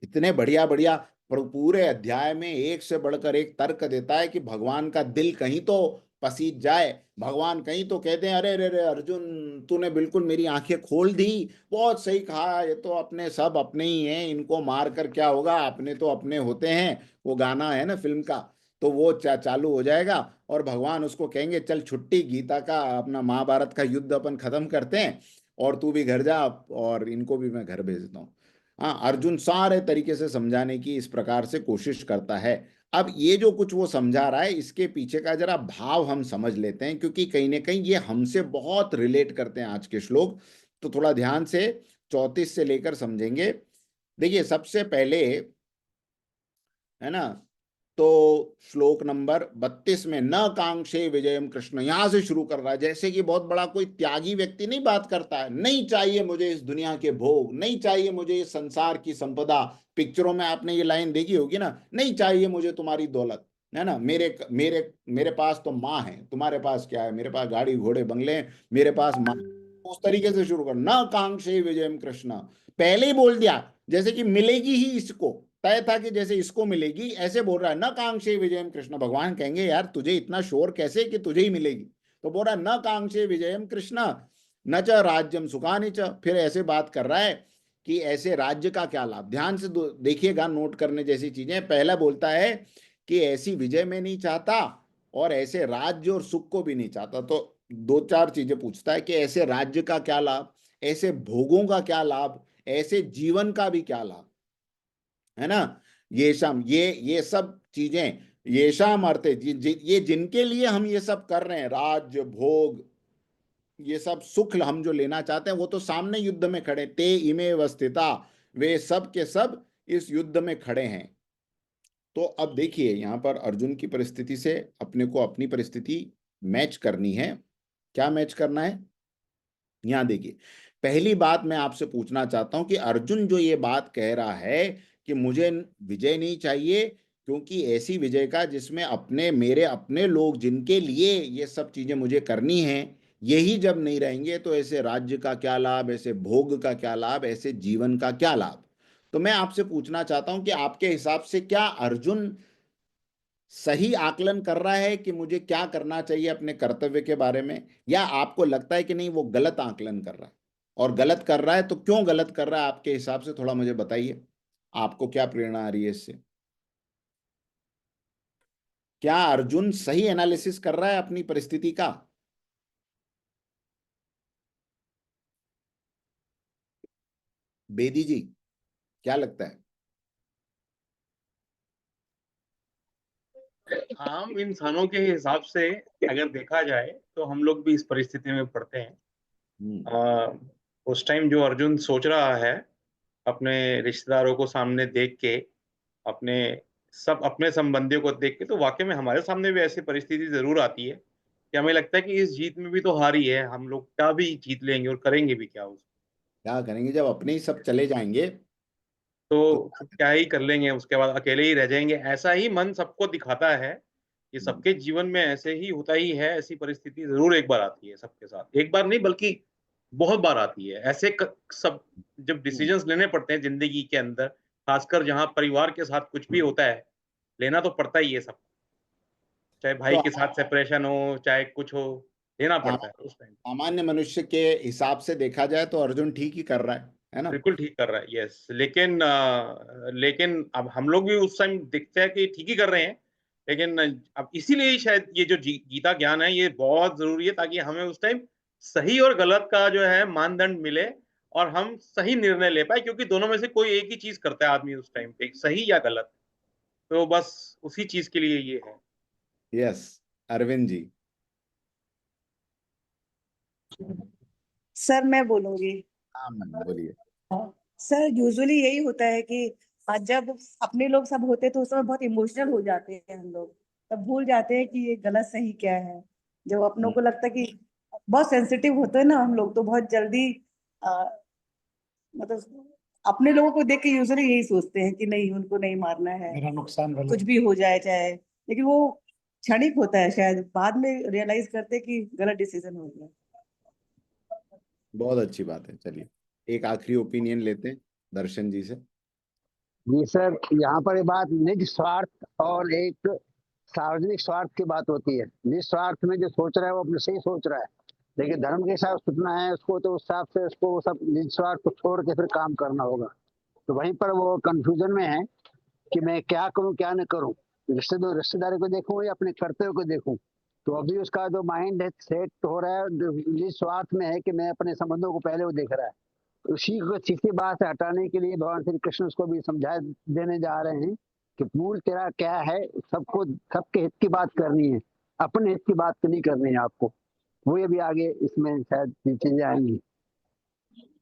इतने बढ़िया बढ़िया पूरे अध्याय में एक से बढ़कर एक तर्क देता है कि भगवान का दिल कहीं तो पसीज जाए, भगवान कहीं तो कहते हैं, अरे अरे अरे अर्जुन, तूने बिल्कुल मेरी आंखें खोल दी, बहुत सही कहा, ये तो अपने सब अपने ही हैं, इनको मार कर क्या होगा, अपने तो अपने होते हैं। वो गाना है ना फिल्म का, तो वो चालू हो जाएगा, और भगवान उसको कहेंगे, चल छुट्टी, गीता का अपना महाभारत का युद्ध अपन खत्म करते हैं, और तू भी घर जा, और इनको भी मैं घर भेजता हूँ। हाँ, अर्जुन सारे तरीके से समझाने की इस प्रकार से कोशिश करता है। अब ये जो कुछ वो समझा रहा है, इसके पीछे का जरा भाव हम समझ लेते हैं, क्योंकि कहीं ना कहीं ये हमसे बहुत रिलेट करते हैं आज के श्लोक। तो थोड़ा ध्यान से 34 से लेकर समझेंगे। देखिए, सबसे पहले, है ना, तो श्लोक नंबर 32 में, न कांक्षे विजयम कृष्ण, यहां से शुरू कर रहा है, जैसे कि बहुत बड़ा कोई त्यागी व्यक्ति नहीं बात करता है, नहीं चाहिए मुझे इस दुनिया के भोग, नहीं चाहिए मुझे इस संसार की संपदा। पिक्चरों में आपने ये लाइन देखी होगी ना, नहीं चाहिए मुझे तुम्हारी दौलत, है ना, मेरे मेरे मेरे पास तो माँ है, तुम्हारे पास क्या है, मेरे पास गाड़ी घोड़े बंगले हैं, मेरे पास माँ। उस तरीके से शुरू कर, न कांक्षे विजयम कृष्ण, पहले ही बोल दिया, जैसे कि मिलेगी ही इसको, तय था कि जैसे इसको मिलेगी, ऐसे बोल रहा है, न कांक्षे विजयम कृष्ण। भगवान कहेंगे, यार तुझे इतना शोर कैसे कि तुझे ही मिलेगी, तो बोल रहा है, न कांक्षे विजयम कृष्ण, न च राज्यम सुखानि च। फिर ऐसे बात कर रहा है कि ऐसे राज्य का क्या लाभ। ध्यान से देखिएगा, नोट करने जैसी चीजें। पहला बोलता है कि ऐसी विजय मैं नहीं चाहता, और ऐसे राज्य और सुख को भी नहीं चाहता। तो दो चार चीजें पूछता है कि ऐसे राज्य का क्या लाभ, ऐसे भोगों का क्या लाभ, ऐसे जीवन का भी क्या लाभ, है ना। ये शाम ये सब चीजें, ये शाम अर्थ है, ये जिनके लिए हम ये सब कर रहे हैं, राज्य भोग, ये सब सुख हम जो लेना चाहते हैं, वो तो सामने युद्ध में खड़े, ते इमे वस्थिता, वे सब के सब इस युद्ध में खड़े हैं। तो अब देखिए, यहां पर अर्जुन की परिस्थिति से अपने को अपनी परिस्थिति मैच करनी है। क्या मैच करना है, यहां देखिए। पहली बात मैं आपसे पूछना चाहता हूं कि अर्जुन जो ये बात कह रहा है कि मुझे विजय नहीं चाहिए, क्योंकि ऐसी विजय का जिसमें अपने मेरे अपने लोग जिनके लिए ये सब चीजें मुझे करनी है, यही जब नहीं रहेंगे, तो ऐसे राज्य का क्या लाभ, ऐसे भोग का क्या लाभ, ऐसे जीवन का क्या लाभ। तो मैं आपसे पूछना चाहता हूं कि आपके हिसाब से क्या अर्जुन सही आकलन कर रहा है कि मुझे क्या करना चाहिए अपने कर्तव्य के बारे में, या आपको लगता है कि नहीं वो गलत आकलन कर रहा है, और गलत कर रहा है तो क्यों गलत कर रहा है आपके हिसाब से, थोड़ा मुझे बताइए, आपको क्या प्रेरणा आ रही है इससे, क्या अर्जुन सही एनालिसिस कर रहा है अपनी परिस्थिति का? बेदी जी, क्या लगता है? आम इंसानों के हिसाब से अगर देखा जाए तो हम लोग भी इस परिस्थिति में पड़ते हैं। उस टाइम जो अर्जुन सोच रहा है, अपने रिश्तेदारों को सामने देख के, अपने अपने संबंधियों को देख के, तो वाकई में हमारे सामने भी ऐसी परिस्थिति जरूर आती है कि हमें लगता है कि इस जीत में भी तो हार ही है, हम लोग क्या भी जीत लेंगे और करेंगे भी क्या उसको। क्या करेंगे जब अपने ही सब चले जाएंगे? तो तो क्या ही कर लेंगे, उसके बाद अकेले ही रह जाएंगे, ऐसा ही मन सबको दिखाता है कि सबके जीवन में ऐसे ही होता ही है। ऐसी परिस्थिति जरूर एक बार आती है सबके साथ, एक बार नहीं बल्कि बहुत बार आती है ऐसे सब जब डिसीजंस लेने पड़ते हैं जिंदगी के अंदर, खासकर जहां परिवार के साथ कुछ भी होता है, लेना तो पड़ता ही है सब। चाहे भाई तो के साथ सेपरेशन हो, चाहे कुछ हो, लेना पड़ता है उस टाइम। सामान्य मनुष्य के हिसाब से देखा जाए तो अर्जुन ठीक ही कर रहा है ना? बिल्कुल ठीक कर रहा है, यस। लेकिन अब हम लोग भी उस टाइम दिखते हैं कि ठीक ही कर रहे हैं, लेकिन अब इसीलिए ही शायद ये जो गीता ज्ञान है ये बहुत जरूरी है, ताकि हमें उस टाइम सही और गलत का जो है मानदंड मिले और हम सही निर्णय ले पाए, क्योंकि दोनों में से कोई एक ही चीज करता है आदमी उस टाइम पे, सही या गलत। तो बस उसी चीज के लिए ये है। यस। अरविंद जी। सर मैं बोलूंगी। हाँ मैम बोलिए। सर यूजुअली यही होता है कि जब अपने लोग सब होते हैं तो उस समय बहुत इमोशनल हो जाते हैं हम लोग, तब भूल जाते हैं कि ये गलत सही क्या है। जब अपनों को लगता है कि बहुत सेंसिटिव होते हैं ना हम लोग, तो बहुत जल्दी आ, मतलब अपने लोगों को देख के यूजुअली यही सोचते हैं कि नहीं उनको नहीं मारना है, मेरा नुकसान कुछ भी हो जाए चाहे, लेकिन वो क्षणिक होता है, शायद बाद में रियलाइज करते हैं कि गलत डिसीजन हो गया। बहुत अच्छी बात है। चलिए एक आखिरी ओपिनियन लेते हैं दर्शन जी से। जी सर, यहाँ पर ये बात निज स्वार्थ और एक सार्वजनिक स्वार्थ की बात होती है। निज स्वार्थ में जो सोच रहा है वो अपने से ही सोच रहा है, लेकिन धर्म के हिसाब से सोचना है उसको, तो उस हिसाब से उसको वो सब निज स्वार्थ को छोड़ के फिर काम करना होगा। तो वहीं पर वो कंफ्यूजन में है कि मैं क्या करूं क्या न करूं, रिश्तेदारी को देखूं या अपने कर्तव्य को देखूं। तो अभी उसका जो माइंड है सेट हो रहा है निज स्वार्थ में है कि मैं अपने संबंधों को पहले वो देख रहा है। उसी को किसी बात से हटाने के लिए भगवान श्री कृष्ण उसको भी समझा देने जा रहे हैं कि मूल तेरा क्या है, सबको सबके हित की बात करनी है, अपने हित की बात नहीं करनी है आपको। वो ये भी आगे इसमें शायद चीजें आएंगी।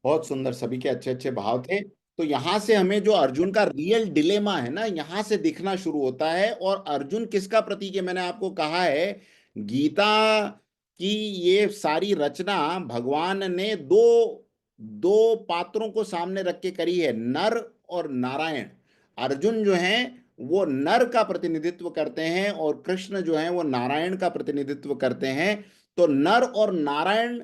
बहुत सुंदर, सभी के अच्छे अच्छे भाव थे। तो यहाँ से हमें जो अर्जुन का रियल डिलेमा है ना, यहाँ से दिखना शुरू होता है। और अर्जुन किसका प्रतीक है? मैंने आपको कहा है गीता की ये सारी रचना भगवान ने दो दो पात्रों को सामने रख के करी है, नर और नारायण। अर्जुन जो है वो नर का प्रतिनिधित्व करते हैं और कृष्ण जो है वो नारायण का प्रतिनिधित्व करते हैं। तो नर और नारायण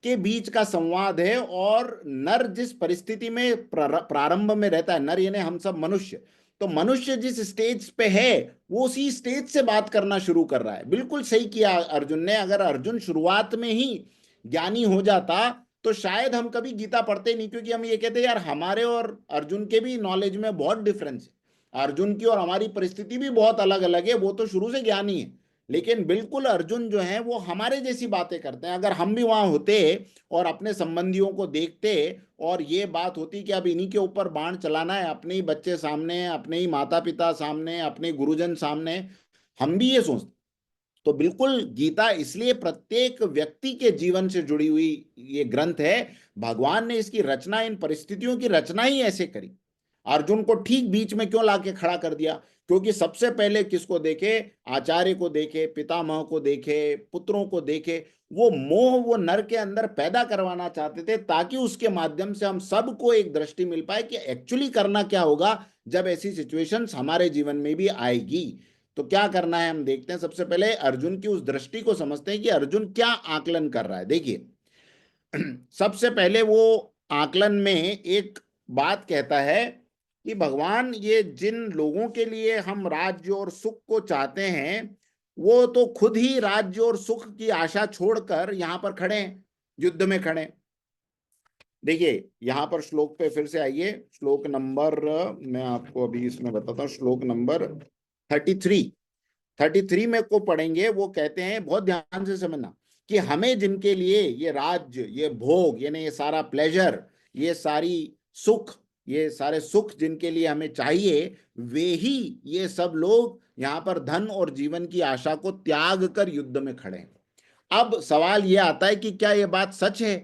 के बीच का संवाद है। और नर जिस परिस्थिति में प्रारंभ में रहता है, नर यानी हम सब मनुष्य, तो मनुष्य जिस स्टेज पे है वो उसी स्टेज से बात करना शुरू कर रहा है। बिल्कुल सही किया अर्जुन ने। अगर अर्जुन शुरुआत में ही ज्ञानी हो जाता तो शायद हम कभी गीता पढ़ते नहीं, क्योंकि हम ये कहते हैं यार हमारे और अर्जुन के भी नॉलेज में बहुत डिफरेंस है, अर्जुन की और हमारी परिस्थिति भी बहुत अलग अलग है, वो तो शुरू से ज्ञानी है। लेकिन बिल्कुल अर्जुन जो है वो हमारे जैसी बातें करते हैं। अगर हम भी वहां होते और अपने संबंधियों को देखते और ये बात होती कि अब इन्हीं के ऊपर बाण चलाना है, अपने ही बच्चे सामने, अपने ही माता पिता सामने, अपने गुरुजन सामने, हम भी ये सोचते। तो बिल्कुल गीता इसलिए प्रत्येक व्यक्ति के जीवन से जुड़ी हुई ये ग्रंथ है। भगवान ने इसकी रचना, इन परिस्थितियों की रचना ही ऐसे करी। अर्जुन को ठीक बीच में क्यों लाके खड़ा कर दिया? क्योंकि सबसे पहले किसको देखे? आचार्य को देखे, पितामह को देखे, पुत्रों को देखे। वो मोह वो नर के अंदर पैदा करवाना चाहते थे, ताकि उसके माध्यम से हम सबको एक दृष्टि मिल पाए कि एक्चुअली करना क्या होगा जब ऐसी सिचुएशंस हमारे जीवन में भी आएगी। तो क्या करना है हम देखते हैं। सबसे पहले अर्जुन की उस दृष्टि को समझते हैं कि अर्जुन क्या आकलन कर रहा है। देखिए सबसे पहले वो आकलन में एक बात कहता है कि भगवान, ये जिन लोगों के लिए हम राज्य और सुख को चाहते हैं वो तो खुद ही राज्य और सुख की आशा छोड़कर यहां पर खड़े हैं, युद्ध में खड़े हैं। देखिए यहां पर श्लोक पे फिर से आइए। श्लोक नंबर, मैं आपको अभी इसमें बताता हूं, श्लोक नंबर 33। 33 में को पढ़ेंगे, वो कहते हैं, बहुत ध्यान से समझना, कि हमें जिनके लिए ये राज्य, ये भोग, यानी ये सारा प्लेजर, ये सारी सुख, ये सारे सुख जिनके लिए हमें चाहिए, वे ही ये सब लोग यहाँ पर धन और जीवन की आशा को त्याग कर युद्ध में खड़े हैं। अब सवाल ये आता है कि क्या ये बात सच है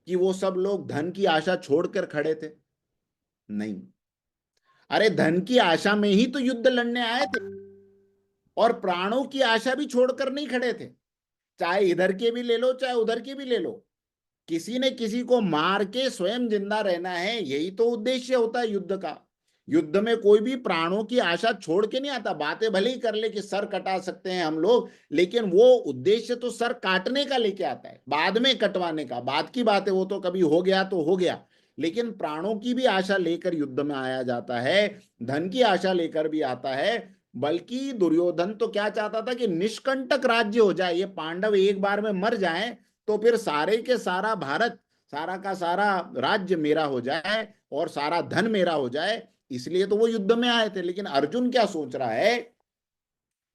कि वो सब लोग धन की आशा छोड़कर खड़े थे? नहीं। अरे धन की आशा में ही तो युद्ध लड़ने आए थे, और प्राणों की आशा भी छोड़कर नहीं खड़े थे। चाहे इधर के भी ले लो, चाहे उधर के भी ले लो, किसी ने किसी को मार के स्वयं जिंदा रहना है, यही तो उद्देश्य होता है युद्ध का। युद्ध में कोई भी प्राणों की आशा छोड़ के नहीं आता। बातें भले ही कर ले कि सर कटा सकते हैं हम लोग, लेकिन वो उद्देश्य तो सर काटने का लेके आता है, बाद में कटवाने का बाद की बात है, वो तो कभी हो गया तो हो गया। लेकिन प्राणों की भी आशा लेकर युद्ध में आया जाता है, धन की आशा लेकर भी आता है। बल्कि दुर्योधन तो क्या चाहता था कि निष्कंटक राज्य हो जाए, ये पांडव एक बार में मर जाएं तो फिर सारे के सारा भारत, सारा का सारा राज्य मेरा हो जाए और सारा धन मेरा हो जाए। इसलिए तो वो युद्ध में आए थे। लेकिन अर्जुन क्या सोच रहा है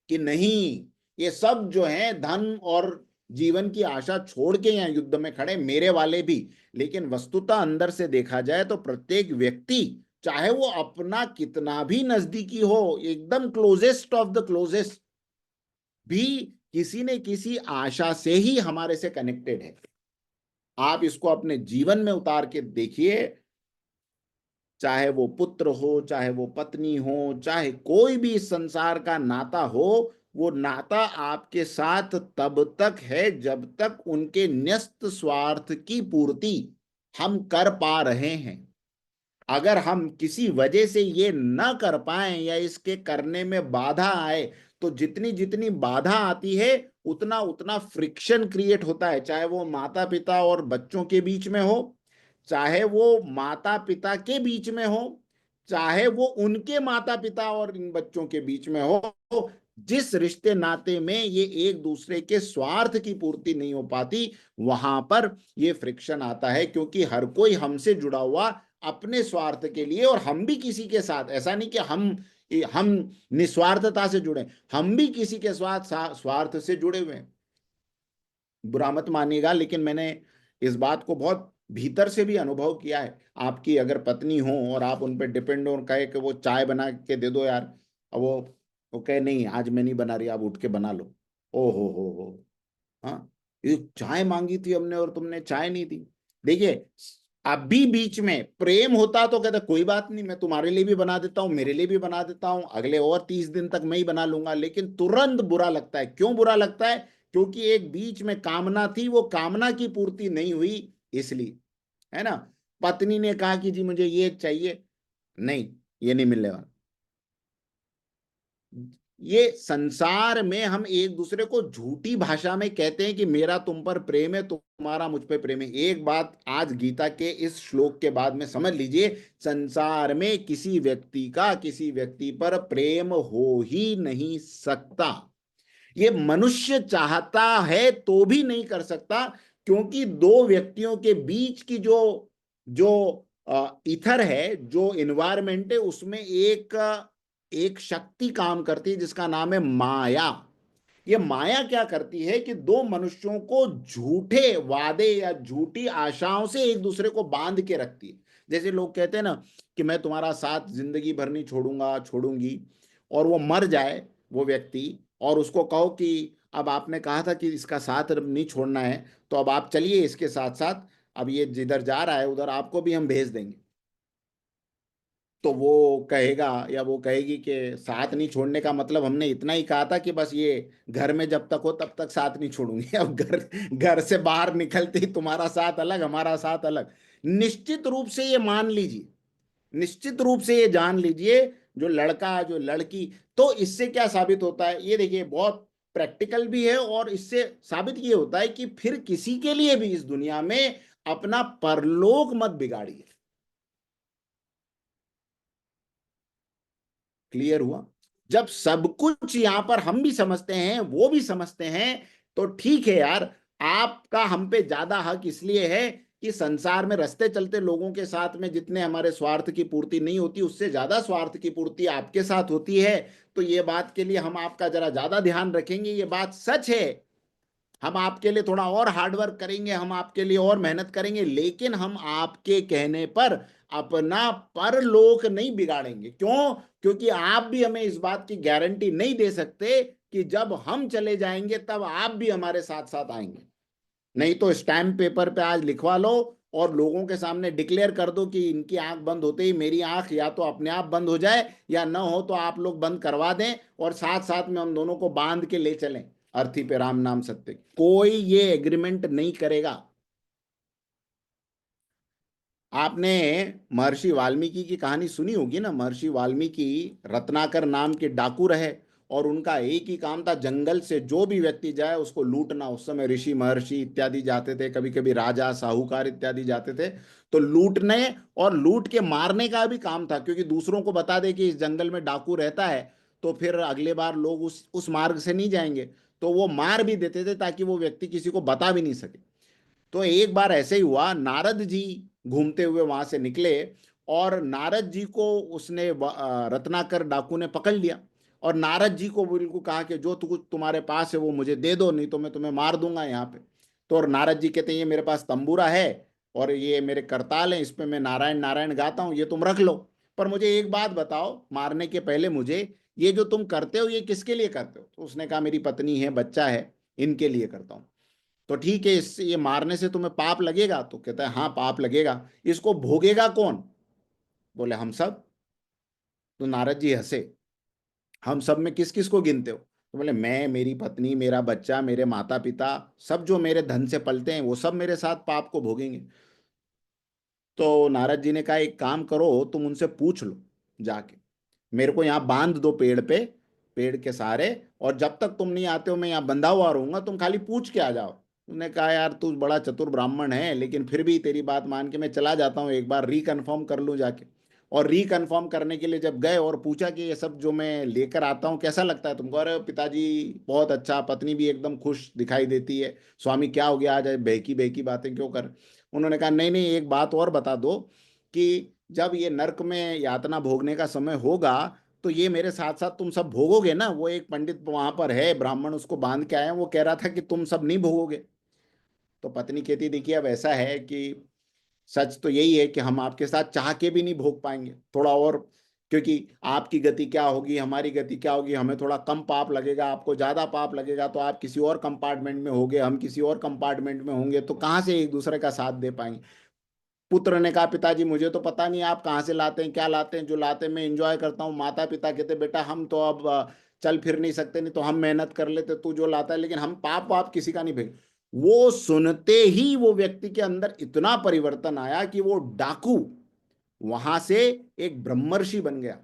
कि नहीं, ये सब जो है धन और जीवन की आशा छोड़ के यहाँ युद्ध में खड़े, मेरे वाले भी। लेकिन वस्तुतः अंदर से देखा जाए तो प्रत्येक व्यक्ति, चाहे वो अपना कितना भी नजदीकी हो, एकदम क्लोजेस्ट ऑफ द क्लोजेस्ट, भी किसी ने किसी आशा से ही हमारे से कनेक्टेड है। आप इसको अपने जीवन में उतार के देखिए, चाहे वो पुत्र हो, चाहे वो पत्नी हो, चाहे कोई भी संसार का नाता हो, वो नाता आपके साथ तब तक है जब तक उनके न्यस्त स्वार्थ की पूर्ति हम कर पा रहे हैं। अगर हम किसी वजह से ये न कर पाए या इसके करने में बाधा आए, तो जितनी जितनी बाधा आती है उतना उतना फ्रिक्शन क्रिएट होता है, चाहे वो माता पिता और बच्चों के बीच में हो, चाहे वो माता पिता के बीच में हो, चाहे वो उनके माता पिता और इन बच्चों के बीच में हो। जिस रिश्ते नाते में ये एक दूसरे के स्वार्थ की पूर्ति नहीं हो पाती, वहां पर ये फ्रिक्शन आता है, क्योंकि हर कोई हमसे जुड़ा हुआ अपने स्वार्थ के लिए, और हम भी किसी के साथ, ऐसा नहीं कि हम निस्वार्थता से जुड़े, हम भी किसी के स्वार्थ से जुड़े हुए हैं। बुरा मत मानिएगा, लेकिन मैंने इस बात को बहुत भीतर से भी अनुभव किया है। आपकी अगर पत्नी हो और आप उन पर डिपेंड हो और कहे कि वो चाय बना के दे दो यार, और वो कहे नहीं आज मैं नहीं बना रही, आप उठ के बना लो। ओ हो, हाँ, ये चाय मांगी थी हमने और तुमने चाय नहीं दी। देखिए, अभी बीच में प्रेम होता तो कहता कोई बात नहीं, मैं तुम्हारे लिए भी बना देता हूँ, मेरे लिए भी बना देता हूँ, अगले और 30 दिन तक मैं ही बना लूंगा। लेकिन तुरंत बुरा लगता है। क्यों बुरा लगता है? क्योंकि एक बीच में कामना थी, वो कामना की पूर्ति नहीं हुई, इसलिए, है ना। पत्नी ने कहा कि जी मुझे ये चाहिए, नहीं, ये नहीं मिलने वाला। ये संसार में हम एक दूसरे को झूठी भाषा में कहते हैं कि मेरा तुम पर प्रेम है, तुम्हारा मुझ पर प्रेम है। एक बात आज गीता के इस श्लोक के बाद में समझ लीजिए, संसार में किसी व्यक्ति का किसी व्यक्ति पर प्रेम हो ही नहीं सकता। ये मनुष्य चाहता है तो भी नहीं कर सकता, क्योंकि दो व्यक्तियों के बीच की जो जो इथर है, जो इन्वायरमेंट है, उसमें एक शक्ति काम करती है जिसका नाम है माया। ये माया क्या करती है कि दो मनुष्यों को झूठे वादे या झूठी आशाओं से एक दूसरे को बांध के रखती है। जैसे लोग कहते हैं ना कि मैं तुम्हारा साथ जिंदगी भर नहीं छोड़ूंगा, छोड़ूंगी, और वो मर जाए वो व्यक्ति, और उसको कहो कि अब आपने कहा था कि इसका साथ नहीं छोड़ना है, तो अब आप चलिए इसके साथ साथ, अब ये जिधर जा रहा है उधर आपको भी हम भेज देंगे। तो वो कहेगा या वो कहेगी कि साथ नहीं छोड़ने का मतलब हमने इतना ही कहा था कि बस ये घर में जब तक हो तब तक साथ नहीं छोड़ूंगी, अब घर से बाहर निकलते ही तुम्हारा साथ अलग, हमारा साथ अलग। निश्चित रूप से ये मान लीजिए, निश्चित रूप से ये जान लीजिए, जो लड़का जो लड़की, तो इससे क्या साबित होता है, ये देखिए बहुत प्रैक्टिकल भी है, और इससे साबित ये होता है कि फिर किसी के लिए भी इस दुनिया में अपना परलोक मत बिगाड़िए। क्लियर हुआ? जब सब कुछ यहां पर हम भी समझते हैं, वो भी समझते हैं, तो ठीक है यार, आपका हम पे ज्यादा हक इसलिए है कि संसार में रास्ते चलते लोगों के साथ में जितने हमारे स्वार्थ की पूर्ति नहीं होती, उससे ज्यादा स्वार्थ की पूर्ति आपके साथ होती है। तो ये बात के लिए हम आपका जरा ज्यादा ध्यान रखेंगे, ये बात सच है। हम आपके लिए थोड़ा और हार्डवर्क करेंगे, हम आपके लिए और मेहनत करेंगे, लेकिन हम आपके कहने पर अपना परलोक नहीं बिगाड़ेंगे। क्यों? क्योंकि आप भी हमें इस बात की गारंटी नहीं दे सकते कि जब हम चले जाएंगे तब आप भी हमारे साथ साथ आएंगे। नहीं तो स्टैम्प पेपर पे आज लिखवा लो और लोगों के सामने डिक्लेयर कर दो कि इनकी आंख बंद होते ही मेरी आंख या तो अपने आप बंद हो जाए, या न हो तो आप लोग बंद करवा दें, और साथ साथ में हम दोनों को बांध के ले चलें अर्थी पे राम नाम सत्य। कोई ये एग्रीमेंट नहीं करेगा। आपने महर्षि वाल्मीकि की कहानी सुनी होगी ना। महर्षि वाल्मीकि रत्नाकर नाम के डाकू रहे और उनका एक ही काम था, जंगल से जो भी व्यक्ति जाए उसको लूटना। उस समय ऋषि महर्षि इत्यादि जाते थे, कभी कभी राजा साहूकार इत्यादि जाते थे, तो लूटने और लूट के मारने का भी काम था, क्योंकि दूसरों को बता दे कि इस जंगल में डाकू रहता है, तो फिर अगले बार लोग उस मार्ग से नहीं जाएंगे, तो वो मार भी देते थे ताकि वो व्यक्ति किसी को बता भी नहीं सके। तो एक बार ऐसे ही हुआ, नारद जी घूमते हुए वहां से निकले और नारद जी को उसने रत्नाकर डाकू ने पकड़ लिया, और नारद जी को बिल्कुल कहा कि जो तुम्हारे पास है वो मुझे दे दो, नहीं तो मैं तुम्हें मार दूंगा यहाँ पे। तो और नारद जी कहते हैं ये मेरे पास तंबूरा है और ये मेरे करताल हैं, इस पे मैं नारायण नारायण गाता हूँ, ये तुम रख लो, पर मुझे एक बात बताओ मारने के पहले मुझे, ये जो तुम करते हो ये किसके लिए करते हो? तो उसने कहा मेरी पत्नी है, बच्चा है, इनके लिए करता हूँ। तो ठीक है, इससे ये मारने से तुम्हें पाप लगेगा? तो कहता है हाँ पाप लगेगा। इसको भोगेगा कौन? बोले हम सब। तो नारद जी हंसे, हम सब में किस किस को गिनते हो? तो बोले मैं, मेरी पत्नी, मेरा बच्चा, मेरे माता पिता, सब जो मेरे धन से पलते हैं वो सब मेरे साथ पाप को भोगेंगे। तो नारद जी ने कहा एक काम करो, तुम उनसे पूछ लो जाके, मेरे को यहाँ बांध दो पेड़ पे, पेड़ के सहारे, और जब तक तुम नहीं आते हो मैं यहाँ बंधा हुआ रहूंगा, तुम खाली पूछ के आ जाओ। उन्होंने कहा यार तू बड़ा चतुर ब्राह्मण है, लेकिन फिर भी तेरी बात मान के मैं चला जाता हूँ, एक बार रिकन्फर्म कर लूँ जाके। और रिकन्फर्म करने के लिए जब गए और पूछा कि ये सब जो मैं लेकर आता हूँ कैसा लगता है तुमको? अरे पिताजी बहुत अच्छा, पत्नी भी एकदम खुश दिखाई देती है। स्वामी क्या हो गया आज, बहकी बहकी बातें क्यों कर? उन्होंने कहा नहीं नहीं, एक बात और बता दो कि जब ये नर्क में यातना भोगने का समय होगा तो ये मेरे साथ साथ तुम सब भोगोगे ना? वो एक पंडित वहां पर है, ब्राह्मण, उसको बांध के आए हैं, वो कह रहा था कि तुम सब नहीं भोगोगे। तो पत्नी कहती देखिए अब ऐसा है कि सच तो यही है कि हम आपके साथ चाह के भी नहीं भोग पाएंगे थोड़ा और, क्योंकि आपकी गति क्या होगी, हमारी गति क्या होगी, हमें थोड़ा कम पाप लगेगा, आपको ज्यादा पाप लगेगा, तो आप किसी और कंपार्टमेंट में होंगे, हम किसी और कंपार्टमेंट में होंगे, तो कहाँ से एक दूसरे का साथ दे पाएंगे? पुत्र ने कहा पिताजी मुझे तो पता नहीं आप कहाँ से लाते हैं, क्या लाते हैं, जो लाते हैं मैं एंजॉय करता हूँ। माता पिता कहते बेटा हम तो अब चल फिर नहीं सकते, नहीं तो हम मेहनत कर लेते, तू जो लाता है, लेकिन हम पाप वाप किसी का नहीं भेज। वो सुनते ही वो व्यक्ति के अंदर इतना परिवर्तन आया कि वो डाकू वहां से एक ब्रह्मर्षि बन गया।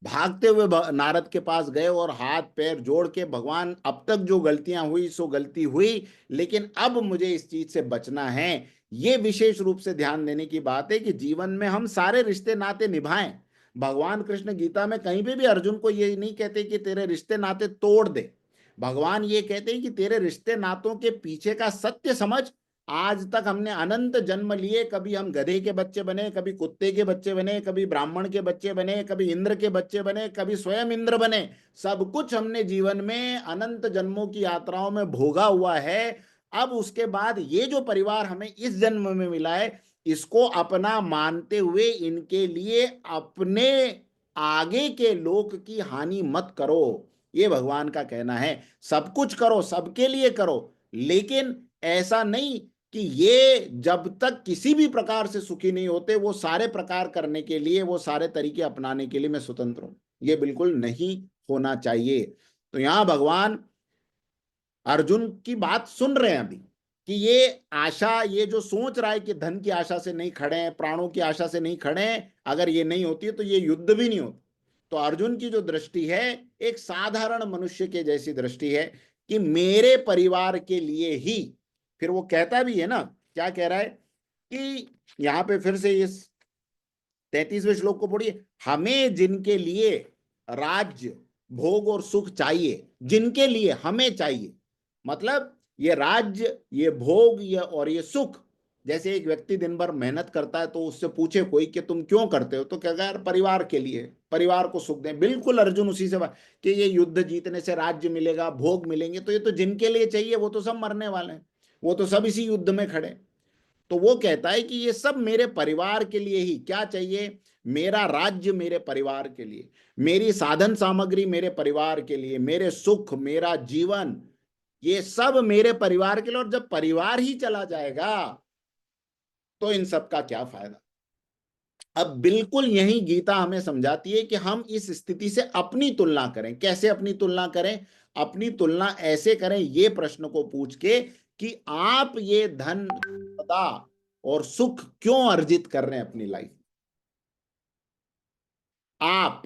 भागते हुए नारद के पास गए और हाथ पैर जोड़ के, भगवान अब तक जो गलतियां हुई सो गलती हुई, लेकिन अब मुझे इस चीज से बचना है। ये विशेष रूप से ध्यान देने की बात है कि जीवन में हम सारे रिश्ते नाते निभाएं। भगवान कृष्ण गीता में कहीं पे भी अर्जुन को ये नहीं कहते कि तेरे रिश्ते नाते तोड़ दे। भगवान ये कहते हैं कि तेरे रिश्ते नातों के पीछे का सत्य समझ। आज तक हमने अनंत जन्म लिए, कभी हम गधे के बच्चे बने, कभी कुत्ते के बच्चे बने, कभी ब्राह्मण के बच्चे बने, कभी इंद्र के बच्चे बने, कभी स्वयं इंद्र बने। सब कुछ हमने जीवन में अनंत जन्मों की यात्राओं में भोगा हुआ है। अब उसके बाद ये जो परिवार हमें इस जन्म में मिला है, इसको अपना मानते हुए इनके लिए अपने आगे के लोक की हानि मत करो। ये भगवान का कहना है। सब कुछ करो, सबके लिए करो, लेकिन ऐसा नहीं कि ये जब तक किसी भी प्रकार से सुखी नहीं होते वो सारे प्रकार करने के लिए, वो सारे तरीके अपनाने के लिए मैं स्वतंत्र हूं, ये बिल्कुल नहीं होना चाहिए। तो यहां भगवान अर्जुन की बात सुन रहे हैं अभी, कि ये आशा, ये जो सोच रहा है कि धन की आशा से नहीं खड़े हैं, प्राणों की आशा से नहीं खड़े हैं, अगर ये नहीं होती तो ये युद्ध भी नहीं होता। तो अर्जुन की जो दृष्टि है एक साधारण मनुष्य के जैसी दृष्टि है कि मेरे परिवार के लिए ही। फिर वो कहता भी है ना, क्या कह रहा है कि यहां पे फिर से इस 33वें श्लोक को पढ़िए, हमें जिनके लिए राज्य भोग और सुख चाहिए, जिनके लिए हमें चाहिए, मतलब ये राज्य, ये भोग, ये और ये सुख जैसे एक व्यक्ति दिन भर मेहनत करता है तो उससे पूछे कोई कि तुम क्यों करते हो, तो कहेगा यार परिवार के लिए, परिवार को सुख दें। बिल्कुल अर्जुन उसी से कि ये युद्ध जीतने से राज्य मिलेगा, भोग मिलेंगे, तो ये तो जिनके लिए चाहिए वो तो सब मरने वाले हैं, वो तो सब इसी युद्ध में खड़े। तो वो कहता है कि ये सब मेरे परिवार के लिए ही, क्या चाहिए, मेरा राज्य मेरे परिवार के लिए, मेरी साधन सामग्री मेरे परिवार के लिए, मेरे सुख, मेरा जीवन, ये सब मेरे परिवार के लिए। और जब परिवार ही चला जाएगा तो इन सब का क्या फायदा। अब बिल्कुल यही गीता हमें समझाती है कि हम इस स्थिति से अपनी तुलना करें। कैसे अपनी तुलना करें? अपनी तुलना ऐसे करें, ये प्रश्न को पूछ के कि आप ये धन, पदा और सुख क्यों अर्जित कर रहे हैं अपनी लाइफ। आप,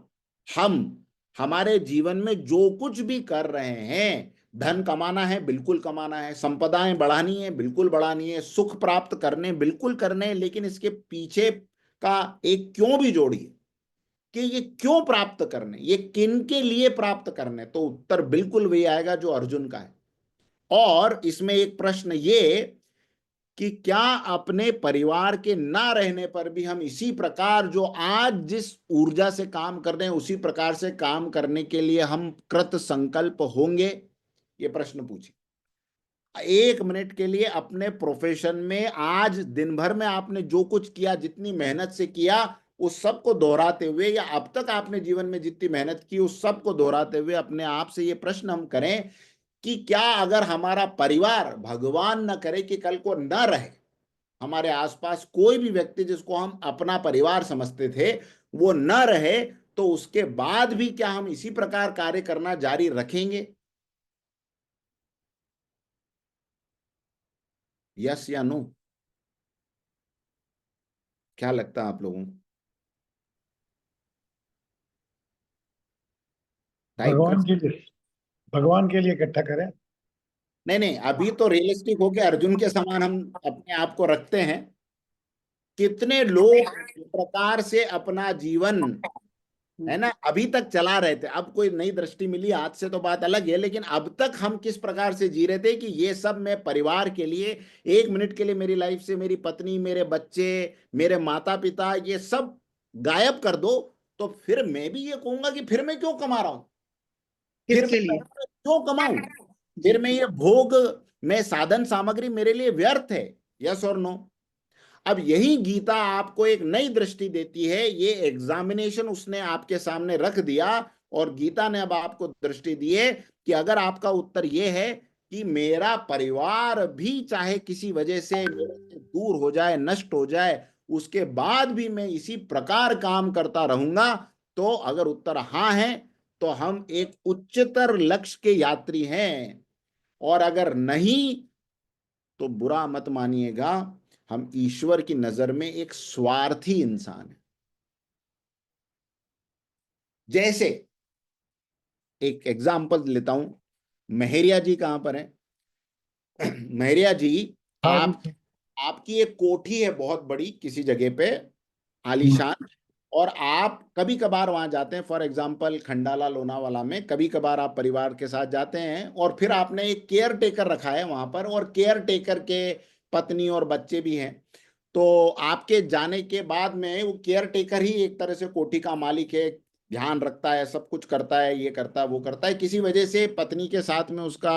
हम, हमारे जीवन में जो कुछ भी कर रहे हैं, धन कमाना है बिल्कुल कमाना है, संपदाएं बढ़ानी है बिल्कुल बढ़ानी है, सुख प्राप्त करने बिल्कुल करने हैं, लेकिन इसके पीछे का एक क्यों भी जोड़िए कि ये क्यों प्राप्त करने, ये किन के लिए प्राप्त करने, तो उत्तर बिल्कुल वही आएगा जो अर्जुन का है। और इसमें एक प्रश्न ये कि क्या अपने परिवार के ना रहने पर भी हम इसी प्रकार जो आज जिस ऊर्जा से काम कर रहे हैं उसी प्रकार से काम करने के लिए हम कृत संकल्प होंगे? ये प्रश्न पूछिए। 1 मिनट के लिए अपने प्रोफेशन में आज दिन भर में आपने जो कुछ किया, जितनी मेहनत से किया, उस सब को दोहराते हुए, या अब तक आपने जीवन में जितनी मेहनत की उस सब को दोहराते हुए अपने आप से ये प्रश्न हम करें कि क्या अगर हमारा परिवार, भगवान न करे कि कल को न रहे, हमारे आसपास कोई भी व्यक्ति जिसको हम अपना परिवार समझते थे वो न रहे, तो उसके बाद भी क्या हम इसी प्रकार कार्य करना जारी रखेंगे? यस या नो? क्या लगता है आप लोगों को? टाइप भगवान कर। के लिए, भगवान के लिए इकट्ठा करें। नहीं नहीं, अभी तो रियलिस्टिक होके अर्जुन के समान हम अपने आप को रखते हैं। कितने लोग इस प्रकार से अपना जीवन, है ना, अभी तक चला रहे थे। अब कोई नई दृष्टि मिली आज से तो बात अलग है, लेकिन अब तक हम किस प्रकार से जी रहे थे कि ये सब मैं परिवार के लिए, 1 मिनट के लिए मेरी लाइफ से मेरी पत्नी, मेरे बच्चे, मेरे माता पिता, ये सब गायब कर दो तो फिर मैं भी ये कहूंगा कि फिर मैं क्यों कमा रहा हूं, फिर किसके मैं लिए? क्यों कमाऊं, फिर मैं ये भोग, मैं साधन सामग्री मेरे लिए व्यर्थ है। यस और नो? अब यही गीता आपको एक नई दृष्टि देती है। ये एग्जामिनेशन उसने आपके सामने रख दिया और गीता ने अब आपको दृष्टि दी है कि अगर आपका उत्तर ये है कि मेरा परिवार भी चाहे किसी वजह से मेरे से दूर हो जाए, नष्ट हो जाए, उसके बाद भी मैं इसी प्रकार काम करता रहूंगा, तो अगर उत्तर हाँ है तो हम एक उच्चतर लक्ष्य के यात्री हैं। और अगर नहीं तो बुरा मत मानिएगा, हम ईश्वर की नजर में एक स्वार्थी इंसान है। जैसे एक एग्जांपल लेता हूं, मेहरिया जी कहां पर है? मेहरिया जी, हाँ आप, जी। आपकी एक कोठी है बहुत बड़ी किसी जगह पे, आलीशान, और आप कभी कभार वहां जाते हैं, फॉर एग्जांपल खंडाला लोनावाला में कभी कभार आप परिवार के साथ जाते हैं, और फिर आपने एक केयर टेकर रखा है वहां पर, और केयर टेकर के पत्नी और बच्चे भी हैं। तो आपके जाने के बाद में वो केयर टेकर ही एक तरह से कोठी का मालिक है, ध्यान रखता है, सब कुछ करता है, ये करता है वो करता है। किसी वजह से पत्नी के साथ में उसका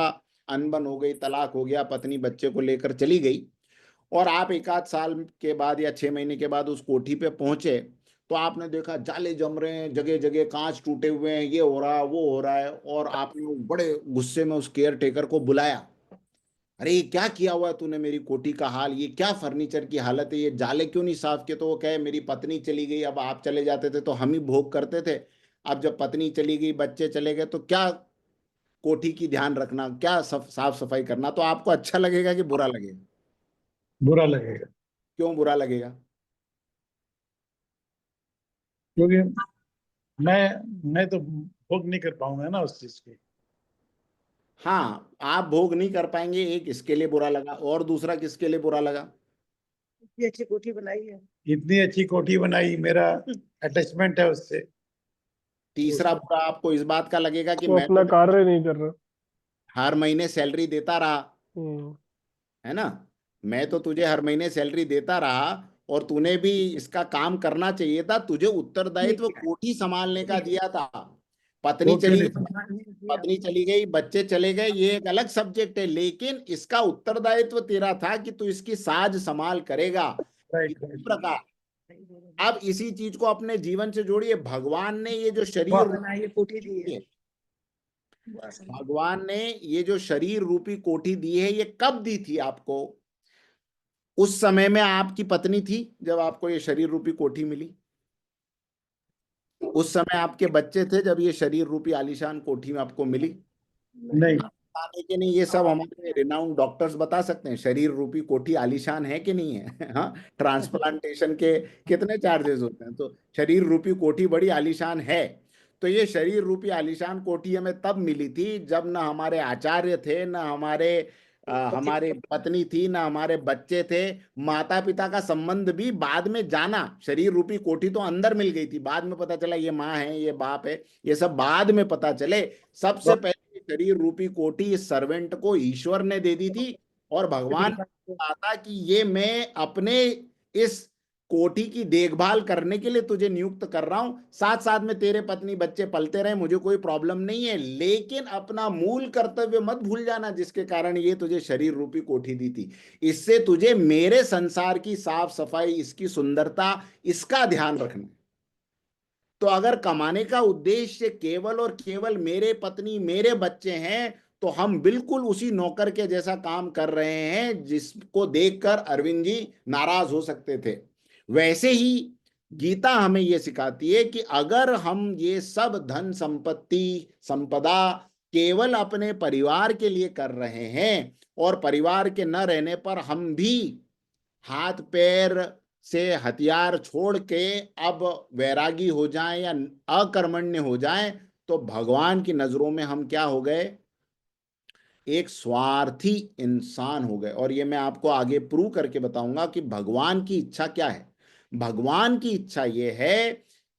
अनबन हो गई, तलाक हो गया, पत्नी बच्चे को लेकर चली गई, और आप 1 आध साल के बाद या 6 महीने के बाद उस कोठी पे पहुंचे, तो आपने देखा जाले जम रहे हैं, जगह जगह कांच टूटे हुए हैं, ये हो रहा है वो हो रहा है, और आपने बड़े गुस्से में उस केयर टेकर को बुलाया। अरे ये क्या किया हुआ है तूने मेरी कोठी का हाल, ये क्या फर्नीचर की हालत है, ये जाले क्यों नहीं साफ किए? तो वो कहे मेरी पत्नी चली गई, अब आप चले जाते थे तो हम ही भोग करते थे, अब जब पत्नी चली गई, बच्चे चले गए, तो क्या कोठी की ध्यान रखना, क्या साफ सफाई करना? तो आपको अच्छा लगेगा कि बुरा लगेगा? बुरा लगेगा, क्यों बुरा लगेगा? क्योंकि मैं तो भोग नहीं कर पाऊंगा ना उस चीज की। हाँ, आप भोग नहीं कर पाएंगे, एक इसके लिए बुरा लगा, और दूसरा किसके लिए बुरा लगा? ये अच्छी कोठी बनाई है। इतनी अच्छी कोठी बनाई, मेरा अटैचमेंट है उससे। तीसरा बुरा आपको इस बात का लगेगा कि वो मैं अपना तो कार्य नहीं कर रहा। हर महीने सैलरी देता रहा, हम्म। है ना, मैं तो तुझे हर महीने सैलरी देता रहा और तूने भी इसका काम करना चाहिए था। तुझे उत्तरदायित्व कोठी संभालने का दिया था। पत्नी वो क्यों चली नहीं गई, संभाला? पत्नी चली गई, बच्चे चले गए, ये एक अलग सब्जेक्ट है, लेकिन इसका उत्तरदायित्व तेरा था कि तू इसकी साज संभाल करेगा। राइट इसी राइट। प्रकार अब इसी चीज को अपने जीवन से जोड़िए। भगवान ने ये जो शरीर वाह, ये कोठी दी है। भगवान ने ये जो शरीर रूपी कोठी दी है, ये कब दी थी आपको? उस समय में आपकी पत्नी थी जब आपको ये शरीर रूपी कोठी मिली? उस समय आपके बच्चे थे जब ये शरीर रूपी आलीशान कोठी में आपको मिली? नहीं बताने के नहीं, ये सब हमारे रिनाउंड डॉक्टर्स बता सकते हैं शरीर रूपी कोठी आलीशान है कि नहीं है। हाँ, ट्रांसप्लांटेशन के कितने चार्जेस होते हैं, तो शरीर रूपी कोठी बड़ी आलीशान है। तो ये शरीर रूपी आलीशान कोठी हमें तब मिली थी जब ना हमारे आचार्य थे, ना हमारे पत्नी थी, ना हमारे बच्चे थे। माता पिता का संबंध भी बाद में जाना। शरीर रूपी कोठी तो अंदर मिल गई थी, बाद में पता चला ये माँ है, ये बाप है, ये सब बाद में पता चले। सबसे पहले शरीर रूपी कोठी इस सर्वेंट को ईश्वर ने दे दी थी, और भगवान ने कहा था कि ये मैं अपने इस कोठी की देखभाल करने के लिए तुझे नियुक्त कर रहा हूं। साथ साथ में तेरे पत्नी बच्चे पलते रहे, मुझे कोई प्रॉब्लम नहीं है, लेकिन अपना मूल कर्तव्य मत भूल जाना जिसके कारण ये तुझे शरीर रूपी कोठी दी थी। इससे तुझे मेरे संसार की साफ सफाई, इसकी सुंदरता, इसका ध्यान रखना। तो अगर कमाने का उद्देश्य केवल और केवल मेरे पत्नी मेरे बच्चे हैं, तो हम बिल्कुल उसी नौकर के जैसा काम कर रहे हैं जिसको देखकर अरविंद जी नाराज हो सकते थे। वैसे ही गीता हमें यह सिखाती है कि अगर हम ये सब धन संपत्ति संपदा केवल अपने परिवार के लिए कर रहे हैं, और परिवार के न रहने पर हम भी हाथ पैर से हथियार छोड़ के अब वैरागी हो जाएं या अकर्मण्य हो जाएं, तो भगवान की नजरों में हम क्या हो गए? एक स्वार्थी इंसान हो गए। और ये मैं आपको आगे प्रूव करके बताऊंगा कि भगवान की इच्छा क्या है। भगवान की इच्छा ये है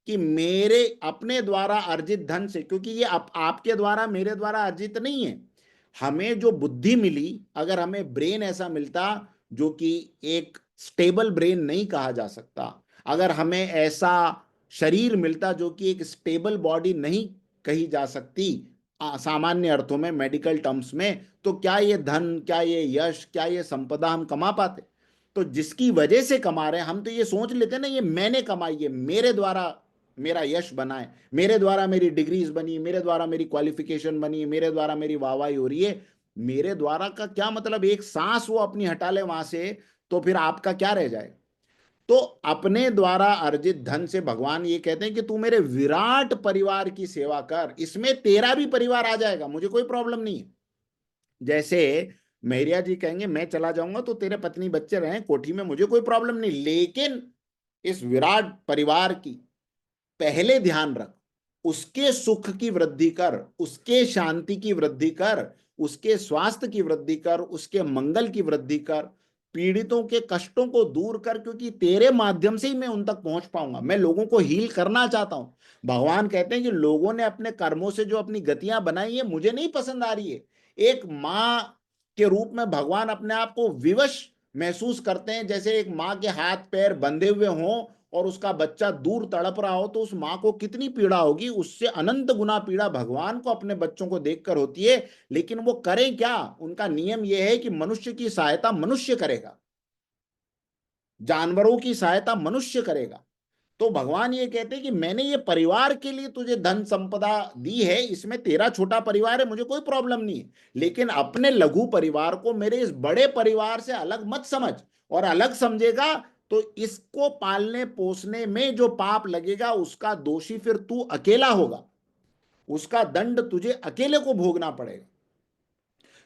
कि मेरे अपने द्वारा अर्जित धन से, क्योंकि ये आपके द्वारा मेरे द्वारा अर्जित नहीं है। हमें जो बुद्धि मिली, अगर हमें ब्रेन ऐसा मिलता जो कि एक स्टेबल ब्रेन नहीं कहा जा सकता, अगर हमें ऐसा शरीर मिलता जो कि एक स्टेबल बॉडी नहीं कही जा सकती सामान्य अर्थों में, मेडिकल टर्म्स में, तो क्या ये धन, क्या ये यश, क्या ये संपदा हम कमा पाते? तो जिसकी वजह से कमा रहे हैं, हम तो ये सोच लेते ना ये मैंने कमाई है, मेरे द्वारा मेरा यश बना है, मेरे द्वारा मेरी डिग्रीज बनी, मेरे द्वारा मेरी क्वालिफिकेशन बनी, मेरे द्वारा मेरी वाहवाही हो रही है। मेरे द्वारा का क्या मतलब? एक सांस वो अपनी हटा ले वहां से, तो फिर आपका क्या रह जाएगा? तो अपने द्वारा अर्जित धन से भगवान ये कहते हैं कि तू मेरे विराट परिवार की सेवा कर, इसमें तेरा भी परिवार आ जाएगा, मुझे कोई प्रॉब्लम नहीं है। जैसे मैरिया जी कहेंगे मैं चला जाऊंगा तो तेरे पत्नी बच्चे रहें कोठी में, मुझे कोई प्रॉब्लम नहीं, लेकिन इस विराट परिवार की पहले ध्यान रख, उसके सुख की वृद्धि कर, उसके शांति की वृद्धि कर, उसके स्वास्थ्य की वृद्धि कर, उसके मंगल की वृद्धि कर, पीड़ितों के कष्टों को दूर कर, क्योंकि तेरे माध्यम से ही मैं उन तक पहुंच पाऊंगा। मैं लोगों को हील करना चाहता हूं। भगवान कहते हैं कि लोगों ने अपने कर्मों से जो अपनी गतियां बनाई है मुझे नहीं पसंद आ रही है। एक माँ के रूप में भगवान अपने आप को विवश महसूस करते हैं, जैसे एक माँ के हाथ पैर बंधे हुए हों और उसका बच्चा दूर तड़प रहा हो, तो उस माँ को कितनी पीड़ा होगी। उससे अनंत गुना पीड़ा भगवान को अपने बच्चों को देखकर होती है। लेकिन वो करें क्या? उनका नियम यह है कि मनुष्य की सहायता मनुष्य करेगा, जानवरों की सहायता मनुष्य करेगा। तो भगवान ये कहते हैं कि मैंने ये परिवार के लिए तुझे धन संपदा दी है, इसमें तेरा छोटा परिवार है, मुझे कोई प्रॉब्लम नहीं है, लेकिन अपने लघु परिवार को मेरे इस बड़े परिवार से अलग मत समझ। और अलग समझेगा तो इसको पालने पोसने में जो पाप लगेगा उसका दोषी फिर तू अकेला होगा, उसका दंड तुझे अकेले को भोगना पड़ेगा।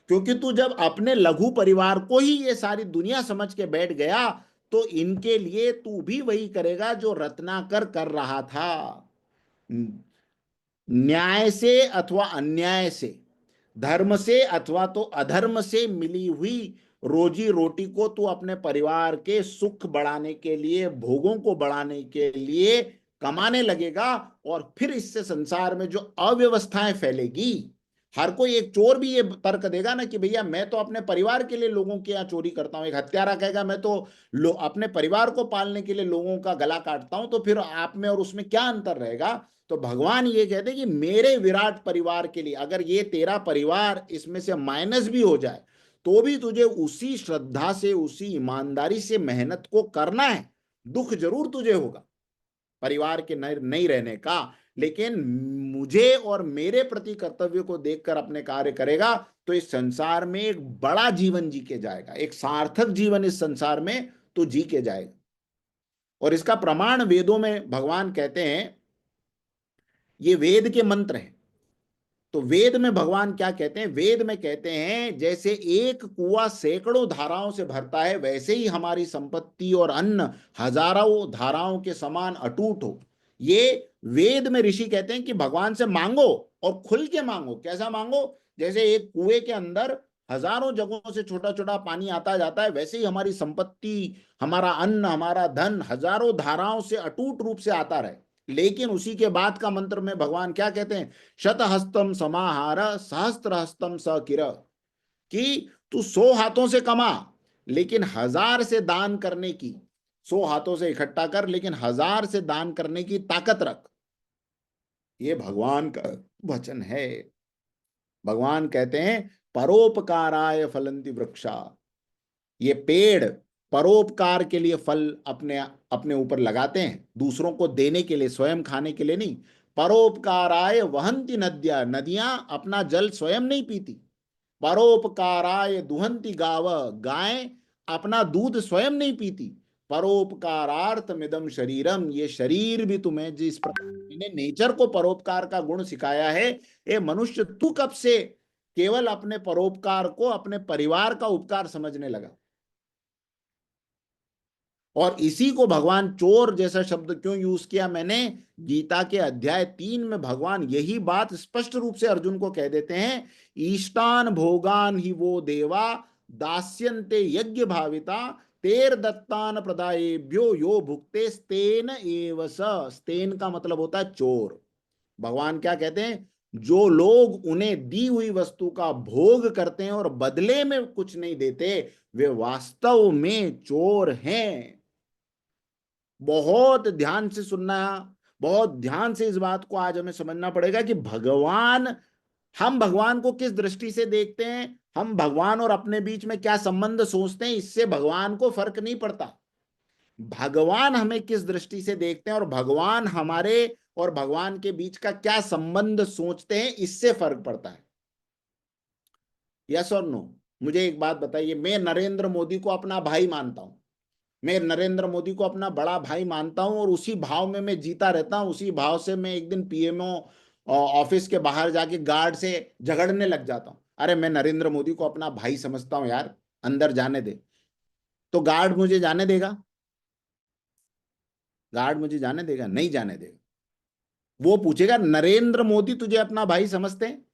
क्योंकि तू जब अपने लघु परिवार को ही ये सारी दुनिया समझ के बैठ गया, तो इनके लिए तू भी वही करेगा जो रत्नाकर कर रहा था। न्याय से अथवा अन्याय से, धर्म से अथवा तो अधर्म से मिली हुई रोजी रोटी को तू अपने परिवार के सुख बढ़ाने के लिए, भोगों को बढ़ाने के लिए कमाने लगेगा। और फिर इससे संसार में जो अव्यवस्थाएं फैलेगी, हर कोई, एक चोर भी ये तर्क देगा ना कि भैया मैं तो अपने परिवार के लिए लोगों के यहाँ चोरी करता हूँ, एक हत्यारा कहेगा मैं तो अपने परिवार को पालने के लिए लोगों का गला काटता हूं, तो फिर आप में और उसमें क्या अंतर रहेगा? तो भगवान ये कहते हैं कि मेरे विराट परिवार के लिए, अगर ये तेरा परिवार इसमें से माइनस भी हो जाए तो भी तुझे उसी श्रद्धा से, उसी ईमानदारी से मेहनत को करना है। दुख जरूर तुझे होगा परिवार के नहीं रहने का, लेकिन मुझे और मेरे प्रति कर्तव्य को देखकर अपने कार्य करेगा तो इस संसार में एक बड़ा जीवन जी के जाएगा, एक सार्थक जीवन इस संसार में तो जी के जाएगा। और इसका प्रमाण वेदों में भगवान कहते हैं, ये वेद के मंत्र हैं। तो वेद में भगवान क्या कहते हैं? वेद में कहते हैं जैसे एक कुआं सैकड़ों धाराओं से भरता है, वैसे ही हमारी संपत्ति और अन्न हजारों धाराओं के समान अटूट हो। ये वेद में ऋषि कहते हैं कि भगवान से मांगो और खुल के मांगो। कैसा मांगो? जैसे एक कुएं के अंदर हजारों जगहों से छोटा छोटा पानी आता जाता है, वैसे ही हमारी संपत्ति, हमारा अन्न, हमारा धन हजारों धाराओं से अटूट रूप से आता रहे। लेकिन उसी के बाद का मंत्र में भगवान क्या कहते हैं? शतहस्तम समाहार सहस्त्रहस्तम सकिर, कि तू 100 हाथों से कमा लेकिन 1000 से दान करने की, 100 हाथों से इकट्ठा कर लेकिन 1000 से दान करने की ताकत रख। ये भगवान का वचन है। भगवान कहते हैं परोपकाराय फलंति वृक्षा, ये पेड़ परोपकार के लिए फल अपने अपने ऊपर लगाते हैं, दूसरों को देने के लिए, स्वयं खाने के लिए नहीं। परोपकाराय वहंती नद्या, नदियां अपना जल स्वयं नहीं पीती। परोपकाराय दुहंती गाव, गाय अपना दूध स्वयं नहीं पीती। परोपकारार्थमिदम शरीरम, ये शरीर भी तुम्हें जिस प्रकार मैंने नेचर को परोपकार का गुण सिखाया है, ये मनुष्य तू कब से केवल अपने परोपकार को अपने परिवार का उपकार समझने लगा? और इसी को भगवान चोर जैसा शब्द क्यों यूज किया मैंने? गीता के अध्याय 3 में भगवान यही बात स्पष्ट रूप से अर्जुन को कह देते हैं, ईष्टान भोगान ही वो देवा दास्यन्ते यज्ञ भाविता तेर दत्तान प्रदायेभ्यो यो भुक्ते स्तेन एव स। स्तेन का मतलब होता है चोर। भगवान क्या कहते हैं? जो लोग उन्हें दी हुई वस्तु का भोग करते हैं और बदले में कुछ नहीं देते, वे वास्तव में चोर हैं। बहुत ध्यान से सुनना, बहुत ध्यान से इस बात को आज हमें समझना पड़ेगा कि भगवान, हम भगवान को किस दृष्टि से देखते हैं, हम भगवान और अपने बीच में क्या संबंध सोचते हैं, इससे भगवान को फर्क नहीं पड़ता। भगवान हमें किस दृष्टि से देखते हैं और भगवान हमारे और भगवान के बीच का क्या संबंध सोचते हैं, इससे फर्क पड़ता है। यस और नो? मुझे एक बात बताइए, मैं नरेंद्र मोदी को अपना भाई मानता हूं, मैं नरेंद्र मोदी को अपना बड़ा भाई मानता हूं और उसी भाव में मैं जीता रहता हूं। उसी भाव से मैं एक दिन पीएमओ ऑफिस के बाहर जाके गार्ड से झगड़ने लग जाता हूं। अरे मैं नरेंद्र मोदी को अपना भाई समझता हूं यार, अंदर जाने दे। तो गार्ड मुझे जाने देगा? गार्ड मुझे जाने देगा? नहीं जाने देगा। वो पूछेगा नरेंद्र मोदी तुझे अपना भाई समझते हैं?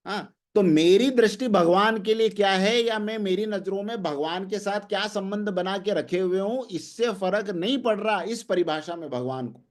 हाँ, तो मेरी दृष्टि भगवान के लिए क्या है, या मैं मेरी नजरों में भगवान के साथ क्या संबंध बना के रखे हुए हूं, इससे फर्क नहीं पड़ रहा। इस परिभाषा में भगवान को,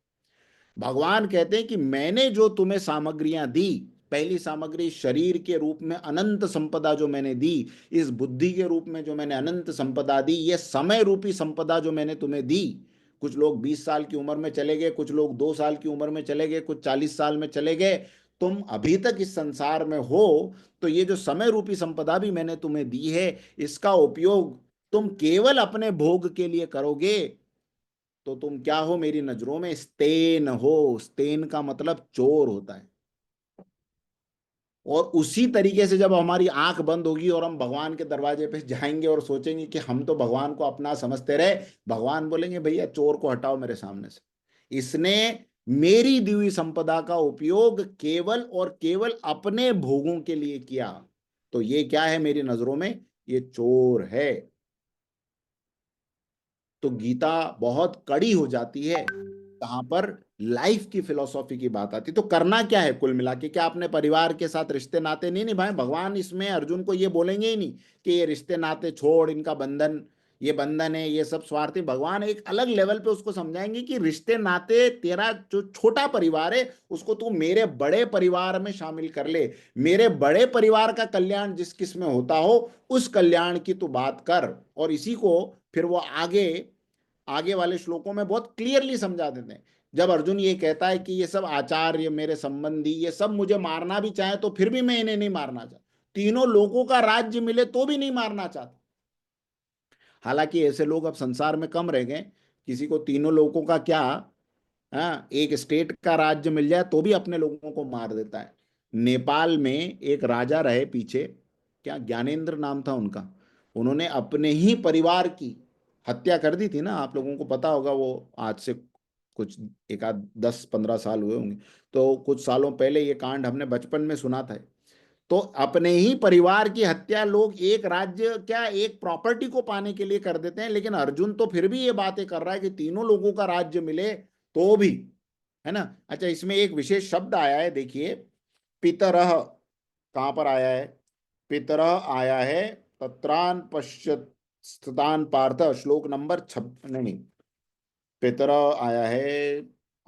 भगवान कहते हैं कि मैंने जो तुम्हें सामग्रियां दी, पहली सामग्री शरीर के रूप में अनंत संपदा जो मैंने दी, इस बुद्धि के रूप में जो मैंने अनंत संपदा दी, ये समय रूपी संपदा जो मैंने तुम्हें दी। कुछ लोग 20 साल की उम्र में चले गए, कुछ लोग 2 साल की उम्र में चले गए, कुछ 40 साल में चले गए। तुम अभी तक इस संसार में हो, तो ये जो समय रूपी संपदा भी मैंने तुम्हें दी है, इसका उपयोग तुम केवल अपने भोग के लिए करोगे तो तुम क्या हो मेरी नजरों में? स्तेन हो। स्तेन का मतलब चोर होता है। और उसी तरीके से जब हमारी आंख बंद होगी और हम भगवान के दरवाजे पे जाएंगे और सोचेंगे कि हम तो भगवान को अपना समझते रहे, भगवान बोलेंगे भैया चोर को हटाओ मेरे सामने से, इसने मेरी दी हुई संपदा का उपयोग केवल और केवल अपने भोगों के लिए किया, तो ये क्या है मेरी नजरों में? ये चोर है। तो गीता बहुत कड़ी हो जाती है कहां पर? लाइफ की फिलॉसफी की बात आती। तो करना क्या है कुल मिला के? क्या अपने परिवार के साथ रिश्ते नाते नहीं निभाए? भगवान इसमें अर्जुन को ये बोलेंगे ही नहीं कि ये रिश्ते नाते छोड़, इनका बंधन ये बंधन है, ये सब स्वार्थी। भगवान एक अलग लेवल पे उसको समझाएंगे कि रिश्ते नाते, तेरा जो छोटा परिवार है उसको तू मेरे बड़े परिवार में शामिल कर ले, मेरे बड़े परिवार का कल्याण जिस किस में होता हो उस कल्याण की तू बात कर। और इसी को फिर वो आगे आगे वाले श्लोकों में बहुत क्लियरली समझा देते हैं। जब अर्जुन ये कहता है कि ये सब आचार्य, मेरे संबंधी, ये सब मुझे मारना भी चाहे तो फिर भी मैं इन्हें नहीं मारना चाहता, तीनों लोगों का राज्य मिले तो भी नहीं मारना चाहता। हालांकि ऐसे लोग अब संसार में कम रह गए, किसी को तीनों लोगों का क्या, हाँ, एक स्टेट का राज्य मिल जाए तो भी अपने लोगों को मार देता है। नेपाल में एक राजा रहे पीछे, क्या ज्ञानेंद्र नाम था उनका, उन्होंने अपने ही परिवार की हत्या कर दी थी ना, आप लोगों को पता होगा। वो आज से कुछ एक आध 10-15 साल हुए होंगे, तो कुछ सालों पहले ये कांड हमने बचपन में सुना था। तो अपने ही परिवार की हत्या लोग एक राज्य, क्या एक प्रॉपर्टी को पाने के लिए कर देते हैं। लेकिन अर्जुन तो फिर भी ये बातें कर रहा है कि तीनों लोगों का राज्य मिले तो भी, है ना। अच्छा, इसमें एक विशेष शब्द आया है, देखिए, पितरह कहां पर आया है? पितरह आया है तत्रान पश्यतान पार्थ, श्लोक नंबर नहीं, पितरह आया है,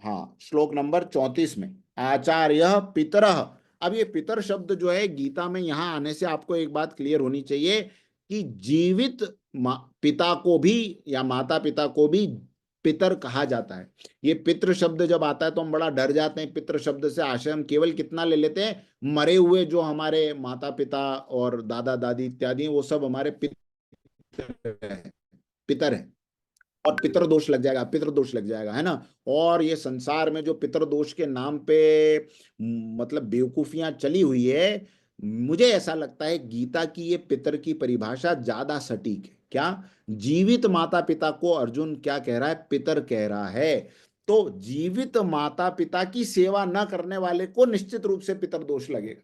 हाँ, श्लोक नंबर 34 में, आचार्य पितरह। अब ये पितर शब्द जो है गीता में यहां आने से आपको एक बात क्लियर होनी चाहिए कि जीवित पिता को भी या माता पिता को भी पितर कहा जाता है। ये पितृ शब्द जब आता है तो हम बड़ा डर जाते हैं। पितृ शब्द से आशय हम केवल कितना ले लेते हैं, मरे हुए जो हमारे माता पिता और दादा दादी इत्यादि, वो सब हमारे पितर है। और पितृदोष लग जाएगा, पितृदोष लग जाएगा, है ना। और ये संसार में जो पितृदोष के नाम पे मतलब बेवकूफियां चली हुई है, मुझे ऐसा लगता है गीता की ये पितर की परिभाषा ज्यादा सटीक है। क्या? जीवित माता पिता को अर्जुन क्या कह रहा है? पितर कह रहा है। तो जीवित माता पिता की सेवा न करने वाले को निश्चित रूप से पितृदोष लगेगा।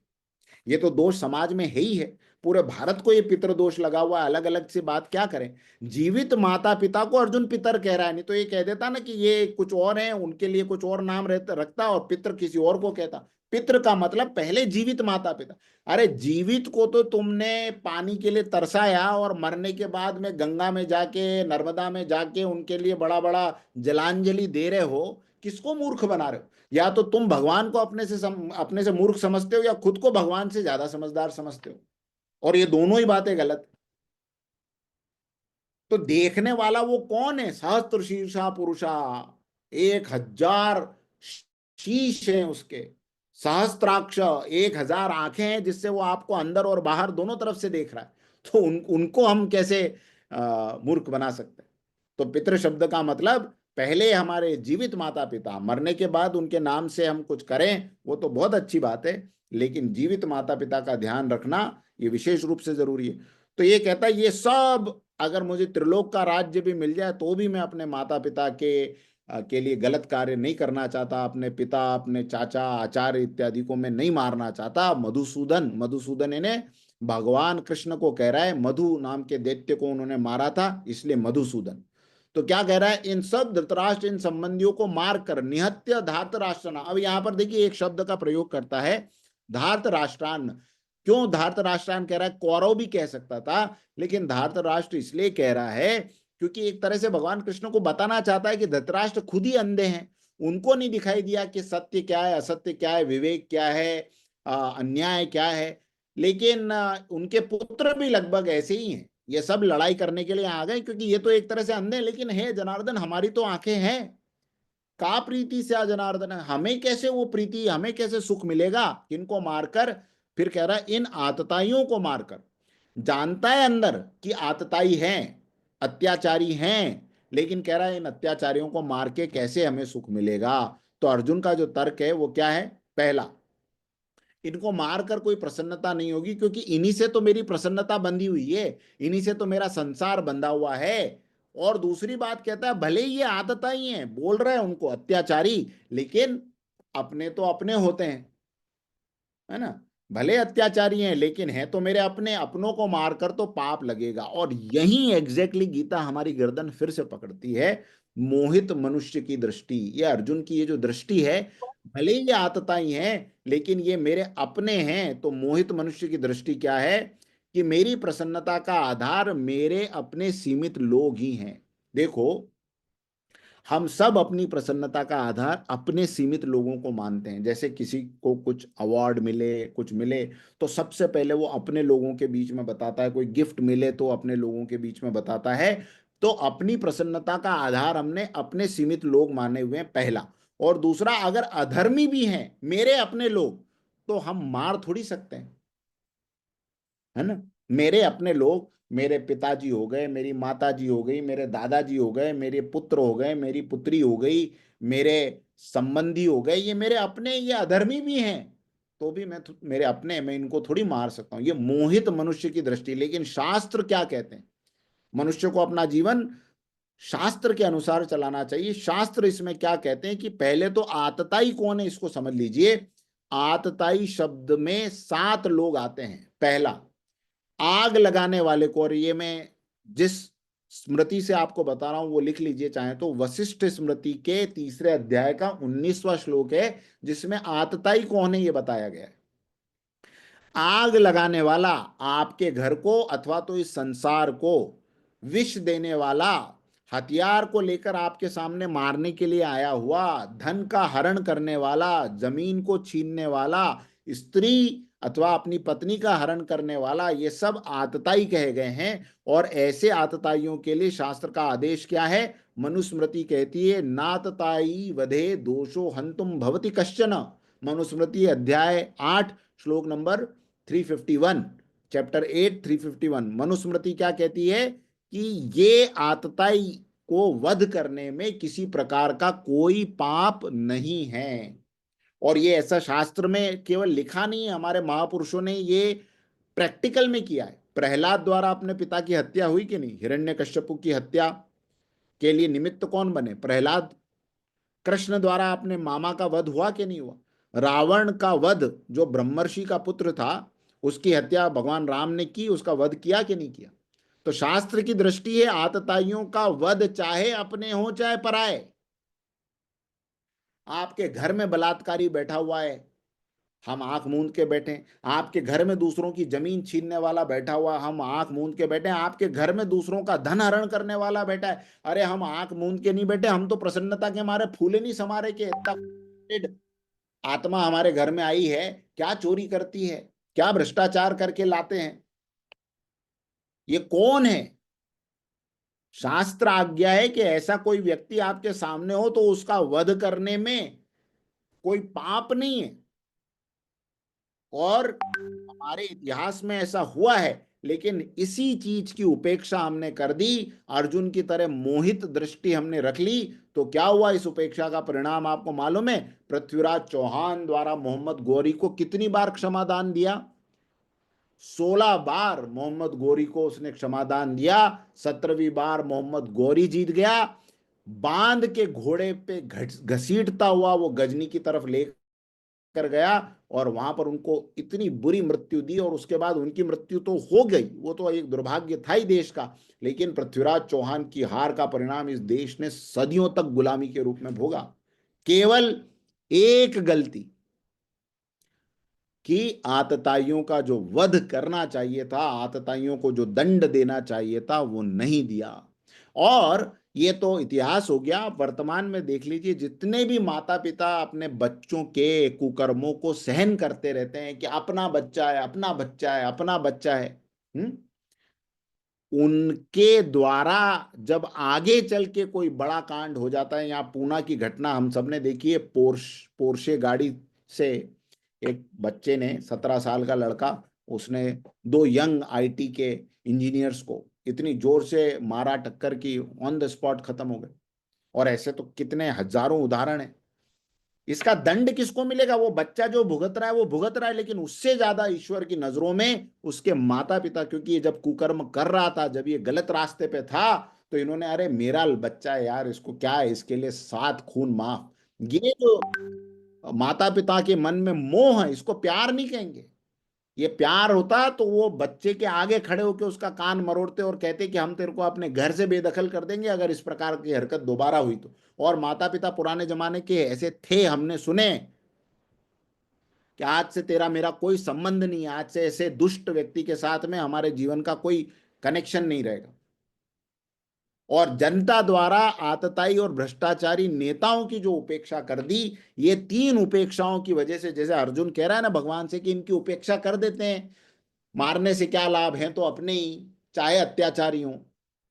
ये तो दोष समाज में है ही है, पूरे भारत को ये पितृदोष लगा हुआ है। अलग अलग से बात क्या करें, जीवित माता पिता को अर्जुन पितर कह रहा है, नहीं तो ये कह देता ना कि ये कुछ और है, उनके लिए कुछ और नाम रखता और पितर किसी और को कहता। पितर का मतलब पहले जीवित माता पिता। अरे जीवित को तो तुमने पानी के लिए तरसाया और मरने के बाद में गंगा में जाके, नर्मदा में जाके उनके लिए बड़ा बड़ा जलांजलि दे रहे हो, किसको मूर्ख बना रहे हो? या तो तुम भगवान को अपने से मूर्ख समझते हो या खुद को भगवान से ज्यादा समझदार समझते हो, और ये दोनों ही बातें गलत। तो देखने वाला वो कौन है? सहस्त्र शीर्षा पुरुषा, 1000 शीश है उसके, सहस्त्राक्ष, 1000 आंखें हैं जिससे वो आपको अंदर और बाहर दोनों तरफ से देख रहा है। तो उनको हम कैसे मूर्ख बना सकते हैं? तो पितृ शब्द का मतलब पहले हमारे जीवित माता पिता, मरने के बाद उनके नाम से हम कुछ करें वो तो बहुत अच्छी बात है, लेकिन जीवित माता पिता का ध्यान रखना ये विशेष रूप से जरूरी है। तो ये कहता है ये सब अगर मुझे त्रिलोक का राज्य भी मिल जाए तो भी मैं अपने माता पिता के लिए गलत कार्य नहीं करना चाहता, अपने पिता, अपने चाचा, आचार्य इत्यादि को मैं नहीं मारना चाहता। मधुसूदन, मधुसूदन इन्हें भगवान कृष्ण को कह रहा है, मधु नाम के दैत्य को उन्होंने मारा था इसलिए मधुसूदन। तो क्या कह रहा है? इन सब धृतराष्ट्र, इन संबंधियों को मार कर निहत्य धार्तराष्ट्रना। अब यहां पर देखिए एक शब्द का प्रयोग करता है, धार्तराष्ट्रान। क्यों धार्तराष्ट्रान कह रहा है? कौरव भी कह सकता था, लेकिन धार्तराष्ट्र इसलिए कह रहा है क्योंकि एक तरह से भगवान कृष्ण को बताना चाहता है कि धृतराष्ट्र खुद ही अंधे हैं, उनको नहीं दिखाई दिया कि सत्य क्या है, असत्य क्या है, विवेक क्या है, अन्याय क्या है। लेकिन उनके पुत्र भी लगभग ऐसे ही हैं, ये सब लड़ाई करने के लिए आ गए क्योंकि ये तो एक तरह से अंधे, लेकिन हे जनार्दन हमारी तो आंखें हैं, का प्रीति से आ जनार्दन, हमें कैसे वो प्रीति, हमें कैसे सुख मिलेगा? किनको मारकर? फिर कह रहा है इन आतताइयों को मारकर। जानता है अंदर कि आतताई हैं, अत्याचारी हैं, लेकिन कह रहा है इन अत्याचारियों को मार के कैसे हमें सुख मिलेगा? तो अर्जुन का जो तर्क है वो क्या है? पहला, इनको मारकर कोई प्रसन्नता नहीं होगी क्योंकि इन्हीं से तो मेरी प्रसन्नता बंधी हुई है, इन्हीं से तो मेरा संसार बंधा हुआ है। और दूसरी बात कहता है भले ही ये आतताई हैं, बोल रहा है उनको अत्याचारी, लेकिन अपने तो अपने होते हैं, है ना। भले अत्याचारी हैं लेकिन है तो मेरे अपने, अपनों को मारकर तो पाप लगेगा। और यही एग्जैक्टली गीता हमारी गर्दन फिर से पकड़ती है, मोहित मनुष्य की दृष्टि। ये अर्जुन की ये जो दृष्टि है, भले ही ये आतताई हैं लेकिन ये मेरे अपने हैं। तो मोहित मनुष्य की दृष्टि क्या है कि मेरी प्रसन्नता का आधार मेरे अपने सीमित लोग ही हैं। देखो, हम सब अपनी प्रसन्नता का आधार अपने सीमित लोगों को मानते हैं। जैसे किसी को कुछ अवार्ड मिले, कुछ मिले, तो सबसे पहले वो अपने लोगों के बीच में बताता है। कोई गिफ्ट मिले तो अपने लोगों के बीच में बताता है। तो अपनी प्रसन्नता का आधार हमने अपने सीमित लोग माने हुए हैं, पहला। और दूसरा, अगर अधर्मी भी हैं मेरे अपने लोग, तो हम मार थोड़ी सकते हैं, है ना। मेरे अपने लोग, मेरे पिताजी हो गए, मेरी माताजी हो गई, मेरे दादाजी हो गए, मेरे पुत्र हो गए, मेरी पुत्री हो गई, मेरे संबंधी हो गए, ये मेरे अपने, ये अधर्मी भी हैं, तो भी मेरे अपने, मैं इनको थोड़ी मार सकता हूं। ये मोहित मनुष्य की दृष्टि। लेकिन शास्त्र क्या कहते हैं? मनुष्य को अपना जीवन शास्त्र के अनुसार चलाना चाहिए। शास्त्र इसमें क्या कहते हैं कि पहले तो आतताई कौन है इसको समझ लीजिए। आतताई शब्द में 7 लोग आते हैं। पहला, आग लगाने वाले को, और ये मैं जिस स्मृति से आपको बता रहा हूं वो लिख लीजिए चाहे तो, वशिष्ठ स्मृति के 3रे अध्याय का 19वां श्लोक है, जिसमें आतताई कौन है ये बताया गया है। आग लगाने वाला, आपके घर को अथवा तो इस संसार को विष देने वाला, हथियार को लेकर आपके सामने मारने के लिए आया हुआ, धन का हरण करने वाला, जमीन को छीनने वाला, स्त्री अथवा अपनी पत्नी का हरण करने वाला, ये सब आतताई कहे गए हैं। और ऐसे आतताइयों के लिए शास्त्र का आदेश क्या है? मनुस्मृति कहती है, नातताई वधे दोषो हंतुम भवति कश्चन। मनुस्मृति अध्याय 8 श्लोक नंबर 351, चैप्टर 8 351। मनुस्मृति क्या कहती है कि ये आतताई को वध करने में किसी प्रकार का कोई पाप नहीं है। और ये ऐसा शास्त्र में केवल लिखा नहीं है, हमारे महापुरुषों ने ये प्रैक्टिकल में किया है। प्रहलाद द्वारा अपने पिता की हत्या हुई कि नहीं? हिरण्यकश्यपु की हत्या के लिए निमित्त कौन बने? प्रहलाद। कृष्ण द्वारा अपने मामा का वध हुआ कि नहीं हुआ? रावण का वध, जो ब्रह्मर्षि का पुत्र था, उसकी हत्या भगवान राम ने की, उसका वध किया कि नहीं किया? तो शास्त्र की दृष्टि है आतताइयों का वध, चाहे अपने हो चाहे पराए। आपके घर में बलात्कारी बैठा हुआ है, हम आंख मूंद के बैठे। आपके घर में दूसरों की जमीन छीनने वाला बैठा हुआ, हम आंख मूंद के बैठे। आपके घर में दूसरों का धन हरण करने वाला बैठा है, अरे हम आंख मूंद के नहीं बैठे, हम तो प्रसन्नता के मारे फूले नहीं समारे के इतना आत्मा हमारे घर में आई है, क्या चोरी करती है, क्या भ्रष्टाचार करके लाते हैं, ये कौन है? शास्त्र आज्ञा है कि ऐसा कोई व्यक्ति आपके सामने हो तो उसका वध करने में कोई पाप नहीं है। और हमारे इतिहास में ऐसा हुआ है, लेकिन इसी चीज की उपेक्षा हमने कर दी, अर्जुन की तरह मोहित दृष्टि हमने रख ली। तो क्या हुआ? इस उपेक्षा का परिणाम आपको मालूम है? पृथ्वीराज चौहान द्वारा मोहम्मद गौरी को कितनी बार क्षमादान दिया? 16 बार मोहम्मद गौरी को उसने क्षमादान दिया। 17वीं बार मोहम्मद गौरी जीत गया। बांध के घोड़े पे घसीटता हुआ वो गजनी की तरफ लेकर गया, और वहां पर उनको इतनी बुरी मृत्यु दी। और उसके बाद उनकी मृत्यु तो हो गई, वो तो एक दुर्भाग्य था ही देश का, लेकिन पृथ्वीराज चौहान की हार का परिणाम इस देश ने सदियों तक गुलामी के रूप में भोगा। केवल एक गलती कि आतताइयों का जो वध करना चाहिए था, आतताइयों को जो दंड देना चाहिए था, वो नहीं दिया। और ये तो इतिहास हो गया। वर्तमान में देख लीजिए, जितने भी माता पिता अपने बच्चों के कुकर्मों को सहन करते रहते हैं कि अपना बच्चा है, अपना बच्चा है, अपना बच्चा है, उनके द्वारा जब आगे चल के कोई बड़ा कांड हो जाता है, यहाँ पूना की घटना हम सबने देखी है। पोर्शे गाड़ी से एक बच्चे ने, 17 साल का लड़का, उसने 2 यंग आईटी के इंजीनियर्स को इतनी जोर से मारा, टक्कर की, ऑन द स्पॉट खत्म हो गए। और ऐसे तो कितने हजारों उदाहरण हैं। इसका दंड किसको मिलेगा? वो बच्चा जो भुगत रहा है वो भुगत रहा है, लेकिन उससे ज्यादा ईश्वर की नजरों में उसके माता पिता, क्योंकि ये जब कुकर्म कर रहा था, जब ये गलत रास्ते पे था, तो इन्होंने, अरे मेरा बच्चा है यार, इसको क्या है, इसके लिए 7 खून माफ। ये जो माता पिता के मन में मोह है, इसको प्यार नहीं कहेंगे। ये प्यार होता तो वो बच्चे के आगे खड़े होकर उसका कान मरोड़ते और कहते कि हम तेरे को अपने घर से बेदखल कर देंगे अगर इस प्रकार की हरकत दोबारा हुई तो। और माता पिता पुराने जमाने के ऐसे थे, हमने सुने कि आज से तेरा मेरा कोई संबंध नहीं है, आज से ऐसे दुष्ट व्यक्ति के साथ में हमारे जीवन का कोई कनेक्शन नहीं रहेगा। और जनता द्वारा आतताई और भ्रष्टाचारी नेताओं की जो उपेक्षा कर दी, ये 3 उपेक्षाओं की वजह से, जैसे अर्जुन कह रहा है ना भगवान से कि इनकी उपेक्षा कर देते हैं, मारने से क्या लाभ है, तो अपने ही चाहे अत्याचारी हों,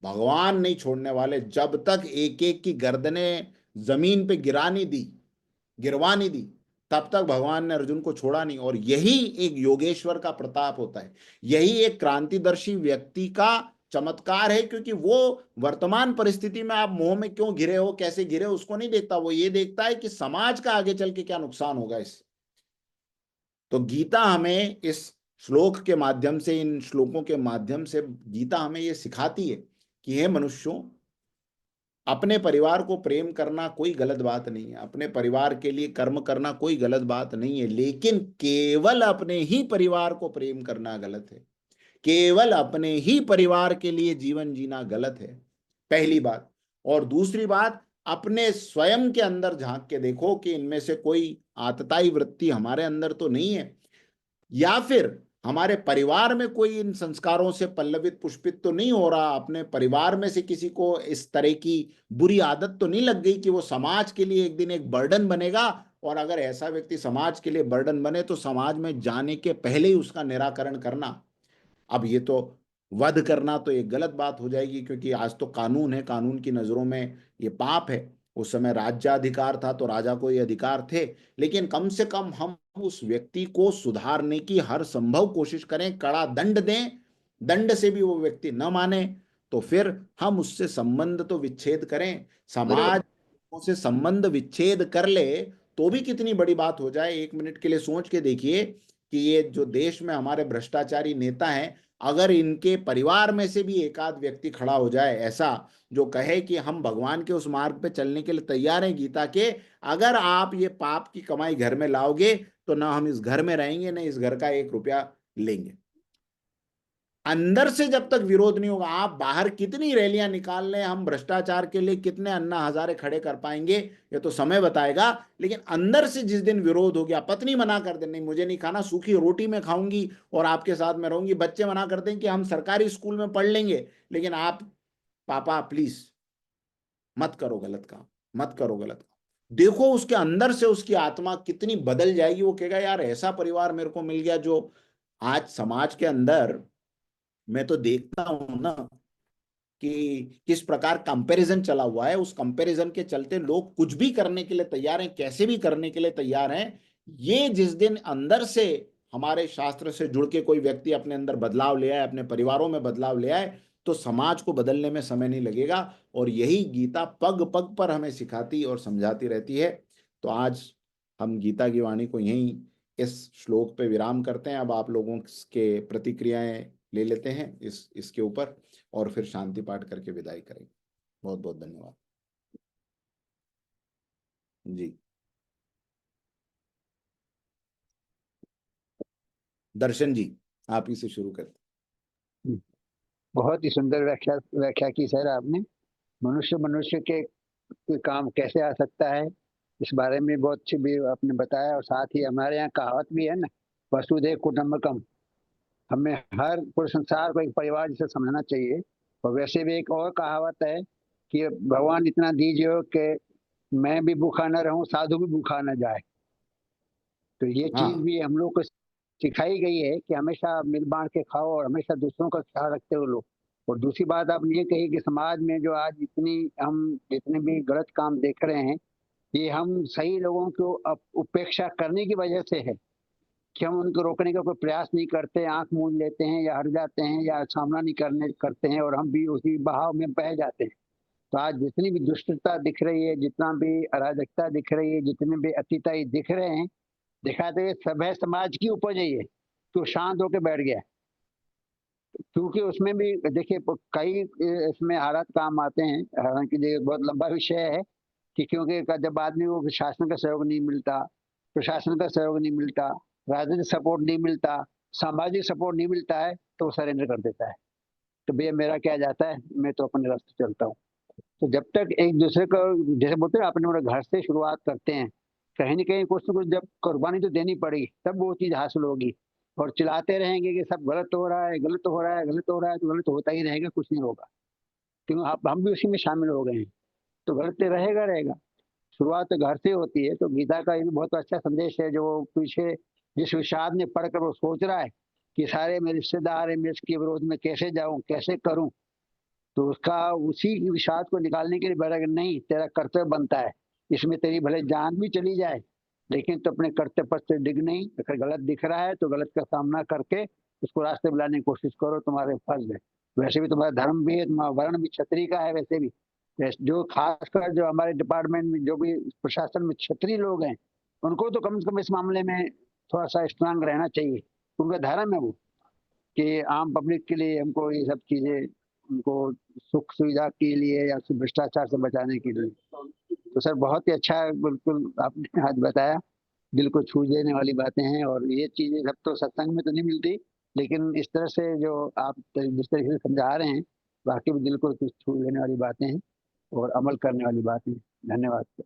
भगवान नहीं छोड़ने वाले। जब तक एक एक की गर्दनें जमीन पे गिरवा नहीं दी, तब तक भगवान ने अर्जुन को छोड़ा नहीं। और यही एक योगेश्वर का प्रताप होता है, यही एक क्रांतिदर्शी व्यक्ति का चमत्कार है, क्योंकि वो वर्तमान परिस्थिति में आप मोह में क्यों घिरे हो, कैसे घिरे हो, उसको नहीं देखता। वो ये देखता है कि समाज का आगे चल के क्या नुकसान होगा इससे। तो गीता हमें इस श्लोक के माध्यम से, इन श्लोकों के माध्यम से गीता हमें ये सिखाती है कि हे मनुष्यों, अपने परिवार को प्रेम करना कोई गलत बात नहीं है, अपने परिवार के लिए कर्म करना कोई गलत बात नहीं है, लेकिन केवल अपने ही परिवार को प्रेम करना गलत है, केवल अपने ही परिवार के लिए जीवन जीना गलत है, पहली बात। और दूसरी बात, अपने स्वयं के अंदर झांक के देखो कि इनमें से कोई आतताई वृत्ति हमारे अंदर तो नहीं है, या फिर हमारे परिवार में कोई इन संस्कारों से पल्लवित पुष्पित तो नहीं हो रहा, अपने परिवार में से किसी को इस तरह की बुरी आदत तो नहीं लग गई कि वो समाज के लिए एक दिन एक बर्डन बनेगा। और अगर ऐसा व्यक्ति समाज के लिए बर्डन बने तो समाज में जाने के पहले ही उसका निराकरण करना। अब ये तो वध करना तो एक गलत बात हो जाएगी, क्योंकि आज तो कानून है, कानून की नजरों में ये पाप है। उस समय राज्याधिकार था तो राजा को ये अधिकार थे, लेकिन कम से कम हम उस व्यक्ति को सुधारने की हर संभव कोशिश करें, कड़ा दंड दें, दंड से भी वो व्यक्ति न माने तो फिर हम उससे संबंध तो विच्छेद करें। समाज से संबंध विच्छेद कर ले तो भी कितनी बड़ी बात हो जाए। 1 मिनट के लिए सोच के देखिए कि ये जो देश में हमारे भ्रष्टाचारी नेता हैं, अगर इनके परिवार में से भी एक आध व्यक्ति खड़ा हो जाए ऐसा जो कहे कि हम भगवान के उस मार्ग पे चलने के लिए तैयार हैं गीता के, अगर आप ये पाप की कमाई घर में लाओगे तो ना हम इस घर में रहेंगे, ना इस घर का 1 रुपया लेंगे। अंदर से जब तक विरोध नहीं होगा, आप बाहर कितनी रैलियां निकाल लें, हम भ्रष्टाचार के लिए कितने अन्ना हजारे खड़े कर पाएंगे ये तो समय बताएगा। लेकिन अंदर से जिस दिन विरोध हो गया, पत्नी मना कर दे नहीं मुझे नहीं खाना, सूखी रोटी में खाऊंगी और आपके साथ में रहूंगी, बच्चे मना कर दें कि हम सरकारी स्कूल में पढ़ लेंगे, लेकिन आप पापा प्लीज मत करो गलत काम, मत करो गलत काम, देखो उसके अंदर से उसकी आत्मा कितनी बदल जाएगी। वो कहेगा यार ऐसा परिवार मेरे को मिल गया। जो आज समाज के अंदर मैं तो देखता हूं ना कि किस प्रकार कंपैरिजन चला हुआ है, उस कंपैरिजन के चलते लोग कुछ भी करने के लिए तैयार हैं, कैसे भी करने के लिए तैयार हैं। ये जिस दिन अंदर से हमारे शास्त्र से जुड़ के कोई व्यक्ति अपने अंदर बदलाव ले आए, अपने परिवारों में बदलाव ले आए, तो समाज को बदलने में समय नहीं लगेगा। और यही गीता पग पग पर हमें सिखाती और समझाती रहती है। तो आज हम गीता की वाणी को यहीं इस श्लोक पे विराम करते हैं। अब आप लोगों के प्रतिक्रियाएं ले लेते हैं इसके ऊपर, और फिर शांति पाठ करके विदाई करेंगे। बहुत बहुत धन्यवाद जी। दर्शन जी, आप ही से शुरू करते। बहुत ही सुंदर व्याख्या की सर आपने। मनुष्य के काम कैसे आ सकता है इस बारे में बहुत अच्छी भी आपने बताया। और साथ ही हमारे यहाँ कहावत भी है ना, वसुधैव कुटुंबकम, हमें हर पूरे संसार को एक परिवार जैसे समझना चाहिए। और वैसे भी एक और कहावत है कि भगवान इतना दीजिए कि मैं भी भूखा न रहूं, साधु भी भूखा न जाए। तो ये चीज भी हम लोग को सिखाई गई है कि हमेशा मिल बांट के खाओ और हमेशा दूसरों का ख्याल रखते हो लोग। और दूसरी बात आपने ये कही कि समाज में जो आज हम जितने भी गलत काम देख रहे हैं, ये हम सही लोगों को उपेक्षा करने की वजह से है कि हम उनको रोकने का कोई प्रयास नहीं करते, आंख मूंद लेते हैं या हट जाते हैं या सामना नहीं करते हैं, और हम भी उसी बहाव में बह जाते हैं। तो आज जितनी भी दुष्टता दिख रही है, जितना भी अराजकता दिख रही है, जितने भी अतिताई दिख रहे हैं, दिखाते हुए सभ्य समाज की उपज है ये, तो शांत होकर बैठ गया। क्योंकि उसमें भी देखिए कई इसमें हालात काम आते हैं, हालांकि ये बहुत लंबा विषय है कि क्योंकि जब आदमी को शासन का सहयोग नहीं मिलता, प्रशासन का सहयोग नहीं मिलता, राजनीतिक सपोर्ट नहीं मिलता, सामाजिक सपोर्ट नहीं मिलता है, तो वो सरेंडर कर देता है। तो भैया मेरा क्या जाता है, मैं तो अपने रास्ते चलता हूँ। तो जब तक एक दूसरे को, जैसे बोलते हैं अपने घर से शुरुआत करते हैं, कहीं ना कहीं कुछ न कुछ जब कुर्बानी तो देनी पड़ेगी, तब वो चीज़ हासिल होगी। और चिल्लाते रहेंगे कि सब गलत हो रहा है, गलत हो रहा है, गलत हो रहा है, तो गलत होता ही रहेगा, कुछ नहीं होगा। क्योंकि आप हम भी उसी में शामिल हो गए हैं, तो गलत तो रहेगा रहेगा। शुरुआत तो घर से होती है। तो गीता का ये भी बहुत अच्छा संदेश है, जो पीछे जिस विषाद ने पढ़कर वो सोच रहा है कि सारे मेरे रिश्तेदार हैं, मैं इसके विरोध में कैसे जाऊं, कैसे करूं, तो उसका उसी विषाद को निकालने के लिए बोला कि नहीं, तेरा कर्तव्य बनता है, इसमें तेरी भले जान भी चली जाए, लेकिन तो अपने कर्तव्य पर से डिग नहीं। अगर गलत दिख रहा है तो गलत का सामना करके उसको रास्ते बुलाने की कोशिश करो, तुम्हारे फर्ज है। वैसे भी तुम्हारा धर्म भी है, तुम्हारा वर्ण भी क्षत्रिय का है। वैसे भी जो खासकर जो हमारे डिपार्टमेंट में जो भी प्रशासन में क्षत्रिय लोग हैं, उनको तो कम से कम इस मामले में थोड़ा सा स्ट्रांग रहना चाहिए। उनका धर्म है वो कि आम पब्लिक के लिए हमको ये सब चीजें, उनको सुख सुविधा के लिए या भ्रष्टाचार से बचाने के लिए। तो सर बहुत ही अच्छा, बिल्कुल आपने आज बताया, दिल को छू देने वाली बातें हैं। और ये चीजें सब तो सत्संग में तो नहीं मिलती, लेकिन इस तरह से जो आप जिस तरीके से समझा रहे हैं, वाकई में दिल को छू लेने वाली बातें हैं और अमल करने वाली बातें हैं। धन्यवाद सर।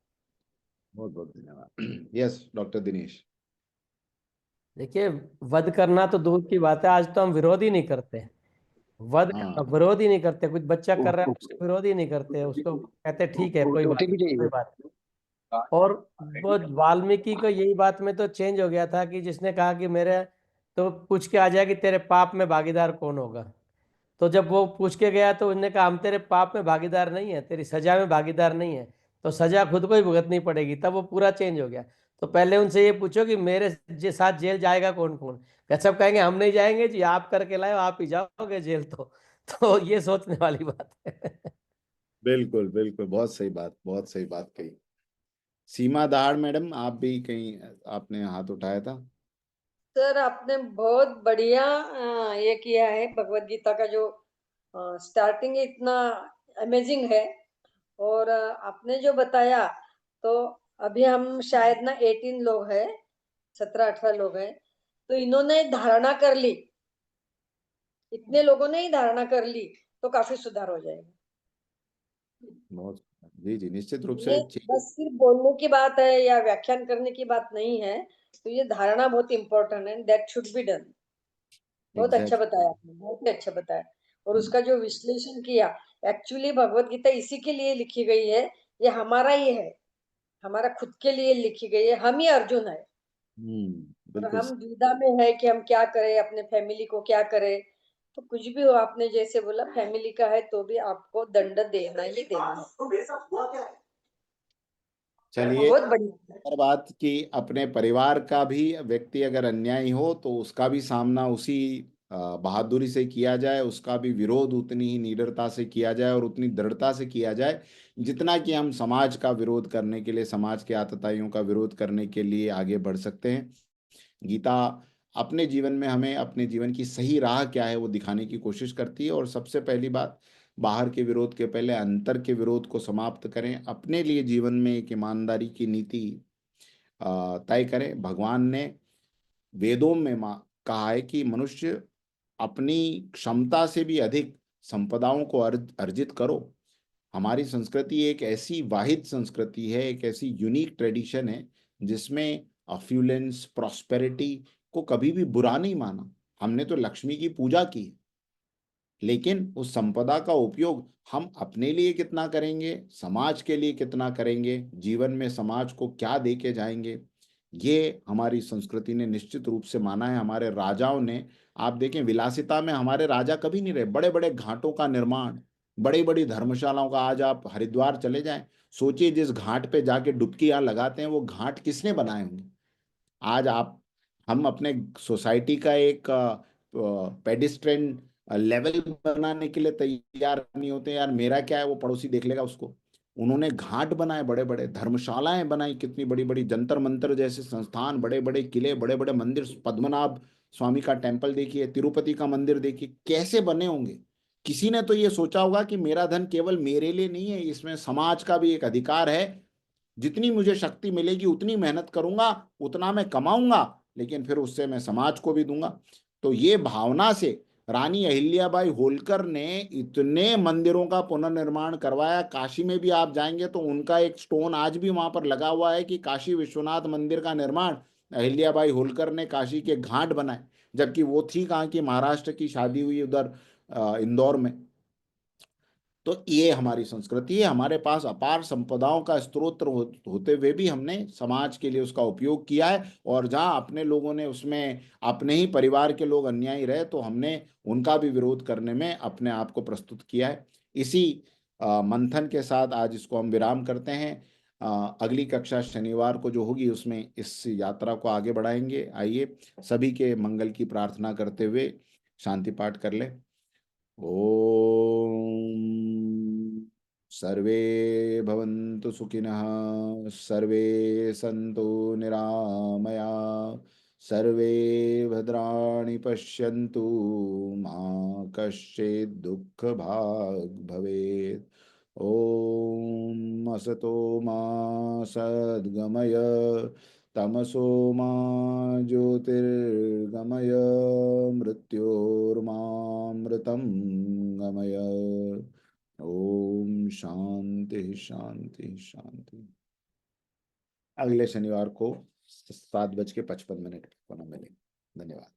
बहुत बहुत धन्यवाद। Yes doctor Dinesh. देखिए, वध करना तो दूर की बात है, आज तो हम विरोध ही नहीं करते। वध करना, विरोध ही नहीं करते। कुछ बच्चा कर रहा है उसका विरोध ही नहीं करते, उसको कहते ठीक है, कोई बात भी नहीं, कोई चाहिए। बात नहीं। और वो वाल्मीकि को यही बात में तो चेंज हो गया था कि जिसने कहा कि मेरे तो पूछ के आ जाए कि तेरे पाप में भागीदार कौन होगा। तो जब वो पूछ के गया तो उन्होंने कहा हम तेरे पाप में भागीदार नहीं है, तेरी सजा में भागीदार नहीं है, तो सजा खुद को ही भुगतनी पड़ेगी। तब वो पूरा चेंज हो गया। तो पहले उनसे ये पूछो कि मेरे साथ जेल जाएगा कौन कौन। सब कहेंगे हम नहीं जाएंगे जी, आप करके लाए, आप ही जाओगे जेल। तो ये सोचने वाली बात है। बिल्कुल बिल्कुल, बहुत सही बात, बहुत सही बात कही। सीमा दाड़ मैडम, आप भी कहीं आपने हाथ उठाया था। सर आपने बहुत बढ़िया ये किया है। भगवत गीता का जो स्टार्टिंग इतना अमेजिंग है। और आपने जो बताया, तो अभी हम शायद ना 18 लोग हैं, 17-18 लोग हैं, तो इन्होंने धारणा कर ली, इतने लोगों ने ही धारणा कर ली, तो काफी सुधार हो जाएगा। बहुत जी जी, निश्चित रूप ये से। बस सिर्फ बोलने की बात है या व्याख्यान करने की बात नहीं है, तो ये धारणा बहुत इंपॉर्टेंट है, दैट शुड बी डन। बहुत अच्छा बताया आपने, बहुत ही अच्छा बताया। और उसका जो विश्लेषण किया, एक्चुअली भगवत गीता इसी के लिए लिखी गई है, ये हमारा ही है, हमारा खुद के लिए लिखी गई है। हम ही अर्जुन है और बिल्कुल हम दुविधा में है कि हम क्या करें, अपने फैमिली को क्या करें। तो कुछ भी हो, आपने जैसे बोला फैमिली का है तो भी आपको दंड देना ही देना है। चलिए, बहुत बढ़िया। हर बात कि अपने परिवार का भी व्यक्ति अगर अन्यायी हो तो उसका भी सामना उसी बहादुरी से किया जाए, उसका भी विरोध उतनी ही निडरता से किया जाए और उतनी दृढ़ता से किया जाए जितना कि हम समाज का विरोध करने के लिए, समाज के आतताइयों का विरोध करने के लिए आगे बढ़ सकते हैं। गीता अपने जीवन में हमें अपने जीवन की सही राह क्या है वो दिखाने की कोशिश करती है। और सबसे पहली बात, बाहर के विरोध के पहले अंतर के विरोध को समाप्त करें, अपने लिए जीवन में एक ईमानदारी की नीति तय करें। भगवान ने वेदों में कहा है कि मनुष्य अपनी क्षमता से भी अधिक संपदाओं को अर्जित करो। हमारी संस्कृति एक ऐसी वाहिद संस्कृति है, एक ऐसी यूनिक ट्रेडिशन है जिसमें अफ्यूलेंस, प्रॉस्पेरिटी को कभी भी बुरा नहीं माना। हमने तो लक्ष्मी की पूजा की, लेकिन उस संपदा का उपयोग हम अपने लिए कितना करेंगे, समाज के लिए कितना करेंगे, जीवन में समाज को क्या दे के जाएंगे, ये हमारी संस्कृति ने निश्चित रूप से माना है। हमारे राजाओं ने, आप देखें, विलासिता में हमारे राजा कभी नहीं रहे। बड़े बड़े घाटों का निर्माण, बड़ी बड़ी धर्मशालाओं का, आज आप हरिद्वार चले जाएं, सोचिए जिस घाट पे जाके डुबकी यहाँ लगाते हैं वो घाट किसने बनाए होंगे। आज आप, हम अपने सोसाइटी का एक पेडिस्ट्रियन लेवल बनाने के लिए तैयार नहीं होते। यार मेरा क्या है, वो पड़ोसी देख लेगा उसको। उन्होंने घाट बनाए, बड़े बड़े धर्मशालाएं बनाई, कितनी बड़ी बड़ी, जंतर मंतर जैसे संस्थान, बड़े बड़े किले, बड़े बड़े मंदिर। पद्मनाभ स्वामी का टेम्पल देखिए, तिरुपति का मंदिर देखिए, कैसे बने होंगे। किसी ने तो ये सोचा होगा कि मेरा धन केवल मेरे लिए नहीं है, इसमें समाज का भी एक अधिकार है। जितनी मुझे शक्ति मिलेगी उतनी मेहनत करूंगा, उतना मैं कमाऊंगा, लेकिन फिर उससे मैं समाज को भी दूंगा। तो ये भावना से रानी अहिल्याबाई होलकर ने इतने मंदिरों का पुनर्निर्माण करवाया। काशी में भी आप जाएंगे तो उनका एक स्टोन आज भी वहां पर लगा हुआ है कि काशी विश्वनाथ मंदिर का निर्माण अहिल्याबाई होलकर ने काशी के घाट बनाए, जबकि वो थी कहाँ की, महाराष्ट्र की, शादी हुई उधर इंदौर में। तो ये हमारी संस्कृति है। हमारे पास अपार संपदाओं का स्रोत होते हुए भी हमने समाज के लिए उसका उपयोग किया है, और जहाँ अपने लोगों ने उसमें अपने ही परिवार के लोग अन्यायी रहे तो हमने उनका भी विरोध करने में अपने आप को प्रस्तुत किया है। इसी मंथन के साथ आज इसको हम विराम करते हैं। अगली कक्षा शनिवार को जो होगी उसमें इस यात्रा को आगे बढ़ाएंगे। आइए सभी के मंगल की प्रार्थना करते हुए शांति पाठ कर ले। ओम सर्वे भवन्तु सुखिनः, सर्वे सन्तु निरामया, सर्वे भद्राणि पश्यन्तु, मा कश्चित् दुःखभाग् भवेत्। ॐ असतो मा सद्गमय, तमसो मा ज्योतिर्गमय, मृत्योर्मामृतं गमय। ओम शांति शांति शांति। अगले शनिवार को 7:55 पुनः मिलेंगे। धन्यवाद।